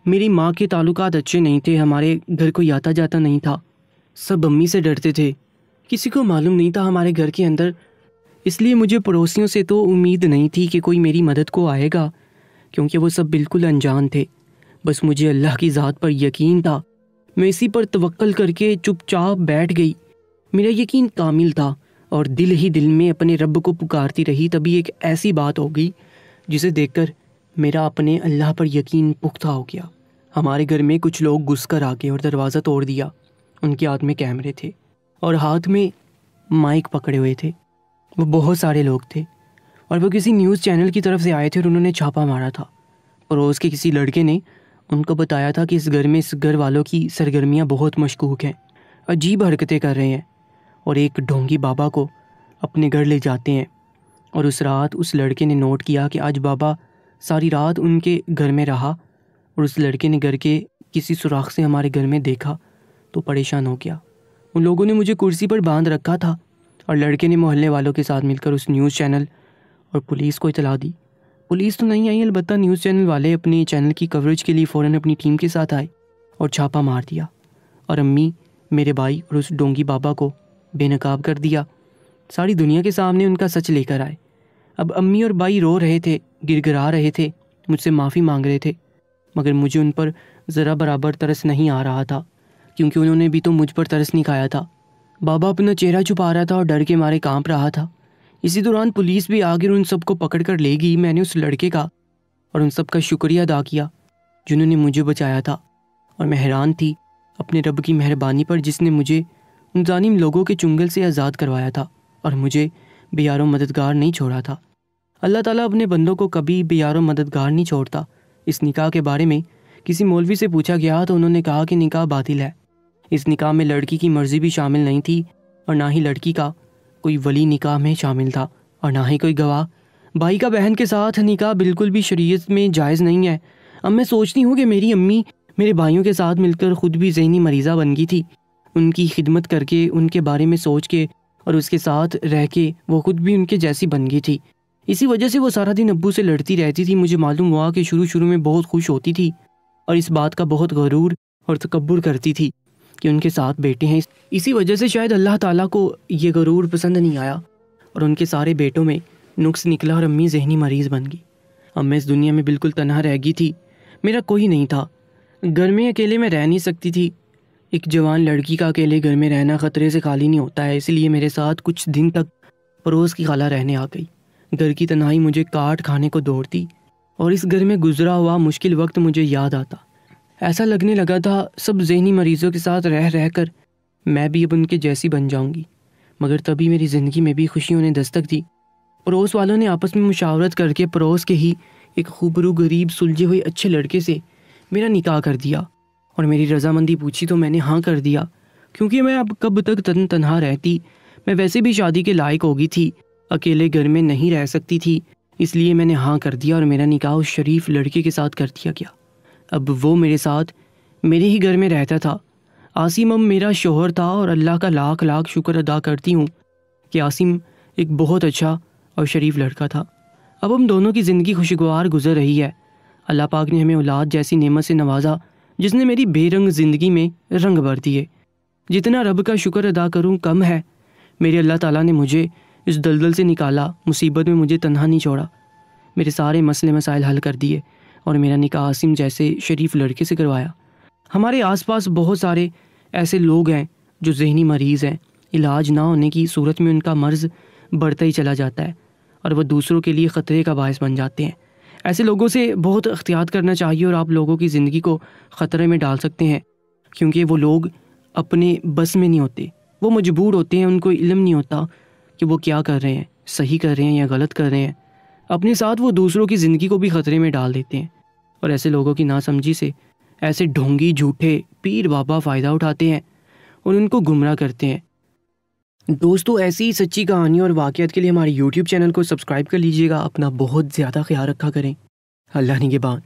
मेरी माँ के ताल्लुकात अच्छे नहीं थे। हमारे घर कोई आता जाता नहीं था। सब अम्मी से डरते थे। किसी को मालूम नहीं था हमारे घर के अंदर, इसलिए मुझे पड़ोसियों से तो उम्मीद नहीं थी कि कोई मेरी मदद को आएगा, क्योंकि वो सब बिल्कुल अनजान थे। बस मुझे अल्लाह की ज़ात पर यकीन था। मैं इसी पर तवक्कल करके चुपचाप बैठ गई। मेरा यकीन कामिल था और दिल ही दिल में अपने रब को पुकारती रही। तभी एक ऐसी बात हो गई जिसे देखकर मेरा अपने अल्लाह पर यकीन पुख्ता हो गया। हमारे घर में कुछ लोग घुस कर आ गए और दरवाज़ा तोड़ दिया। उनके हाथ में कैमरे थे और हाथ में माइक पकड़े हुए थे। वो बहुत सारे लोग थे और वो किसी न्यूज़ चैनल की तरफ से आए थे और उन्होंने छापा मारा था। पड़ोस के किसी लड़के ने उनको बताया था कि इस घर वालों की सरगर्मियाँ बहुत मशकूक हैं, अजीब हरकतें कर रहे हैं और एक ढोंगी बाबा को अपने घर ले जाते हैं। और उस रात उस लड़के ने नोट किया कि आज बाबा सारी रात उनके घर में रहा और उस लड़के ने घर के किसी सुराख से हमारे घर में देखा तो परेशान हो गया। उन लोगों ने मुझे कुर्सी पर बांध रखा था और लड़के ने मोहल्ले वालों के साथ मिलकर उस न्यूज़ चैनल और पुलिस को इतला दी। पुलिस तो नहीं आई, अलबत्ता न्यूज़ चैनल वाले अपने चैनल की कवरेज के लिए फ़ौरन अपनी टीम के साथ आए और छापा मार दिया और अम्मी, मेरे भाई और उस डोंगी बाबा को बेनकाब कर दिया। सारी दुनिया के सामने उनका सच लेकर आए। अब अम्मी और भाई रो रहे थे, गिड़गिड़ा रहे थे, मुझसे माफ़ी मांग रहे थे, मगर मुझे उन पर ज़रा बराबर तरस नहीं आ रहा था, क्योंकि उन्होंने भी तो मुझ पर तरस नहीं खाया था। बाबा अपना चेहरा छुपा रहा था और डर के मारे कांप रहा था। इसी दौरान पुलिस भी आकर उन सबको पकड़ कर ले गई। मैंने उस लड़के का और उन सब का शुक्रिया अदा किया जिन्होंने मुझे बचाया था, और मैं हैरान थी अपने रब की मेहरबानी पर जिसने मुझे उन जालिम लोगों के चुंगल से आज़ाद करवाया था और मुझे बेयारो मददगार नहीं छोड़ा था। अल्लाह ताला अपने बंदों को कभी बेयारो मददगार नहीं छोड़ता। इस निकाह के बारे में किसी मौलवी से पूछा गया तो उन्होंने कहा कि निकाह बातिल है। इस निकाह में लड़की की मर्ज़ी भी शामिल नहीं थी और ना ही लड़की का कोई वली निकाह में शामिल था और ना ही कोई गवाह। भाई का बहन के साथ निकाह बिल्कुल भी शरीयत में जायज़ नहीं है। अब मैं सोचती हूँ कि मेरी अम्मी मेरे भाइयों के साथ मिलकर ख़ुद भी ज़हनी मरीज़ा बन गई थी। उनकी खिदमत करके, उनके बारे में सोच के और उसके साथ रह के वो ख़ुद भी उनके जैसी बन गई थी। इसी वजह से वो सारा दिन अब्बू से लड़ती रहती थी। मुझे मालूम हुआ कि शुरू में बहुत खुश होती थी और इस बात का बहुत गरूर और तकब्बुर करती थी कि उनके साथ बेटे हैं। इसी वजह से शायद अल्लाह ताला को ये गरूर पसंद नहीं आया और उनके सारे बेटों में नुक्स निकला और अम्मी ज़हनी मरीज़ बन गई। अब मैं इस दुनिया में बिल्कुल तन्हा रह गई थी। मेरा कोई नहीं था। घर में अकेले मैं रह नहीं सकती थी। एक जवान लड़की का अकेले घर में रहना ख़तरे से खाली नहीं होता है, इसलिए मेरे साथ कुछ दिन तक पड़ोस की खाला रहने आ गई। घर की तन्हाई मुझे काट खाने को दौड़ती और इस घर में गुजरा हुआ मुश्किल वक्त मुझे याद आता। ऐसा लगने लगा था सब ज़हनी मरीज़ों के साथ रह रह कर मैं भी अब उनके जैसी बन जाऊंगी। मगर तभी मेरी ज़िंदगी में भी खुशियों ने दस्तक दी। पड़ोस वालों ने आपस में मुशावरत करके पड़ोस के ही एक खूबरू गरीब सुलझे हुए अच्छे लड़के से मेरा निकाह कर दिया और मेरी रजामंदी पूछी तो मैंने हाँ कर दिया, क्योंकि मैं अब कब तक तन्हा रहती। मैं वैसे भी शादी के लायक हो गई थी, अकेले घर में नहीं रह सकती थी, इसलिए मैंने हाँ कर दिया और मेरा निकाह उस शरीफ लड़के के साथ कर दिया गया। अब वो मेरे साथ मेरे ही घर में रहता था। आसिम अब मेरा शोहर था और अल्लाह का लाख लाख शुक्र अदा करती हूँ कि आसिम एक बहुत अच्छा और शरीफ लड़का था। अब हम दोनों की ज़िंदगी खुशगवार गुजर रही है। अल्लाह पाक ने हमें औलाद जैसी नेमत से नवाजा जिसने मेरी बेरंग ज़िंदगी में रंग भर दिए। जितना रब का शुक्र अदा करूँ कम है। मेरे अल्लाह ताला ने मुझे इस दलदल से निकाला, मुसीबत में मुझे तन्हा नहीं छोड़ा, मेरे सारे मसले मसाइल हल कर दिए और मेरा निकाह आसिम जैसे शरीफ लड़के से करवाया। हमारे आसपास बहुत सारे ऐसे लोग हैं जो ज़हनी मरीज़ हैं, इलाज ना होने की सूरत में उनका मर्ज़ बढ़ता ही चला जाता है और वह दूसरों के लिए ख़तरे का बायस बन जाते हैं। ऐसे लोगों से बहुत एहतियात करना चाहिए और आप लोगों की ज़िंदगी को ख़तरे में डाल सकते हैं, क्योंकि वो लोग अपने बस में नहीं होते, वो मजबूर होते हैं, उनको इल्म नहीं होता कि वो क्या कर रहे हैं, सही कर रहे हैं या गलत कर रहे हैं। अपने साथ वो दूसरों की ज़िंदगी को भी ख़तरे में डाल देते हैं और ऐसे लोगों की नासमझी से ऐसे ढोंगी झूठे पीर बाबा फ़ायदा उठाते हैं और उनको गुमराह करते हैं। दोस्तों, ऐसी सच्ची कहानी और वाक़यात के लिए हमारे YouTube चैनल को सब्सक्राइब कर लीजिएगा। अपना बहुत ज़्यादा ख्याल रखा करें। अल्लाह निगहबान।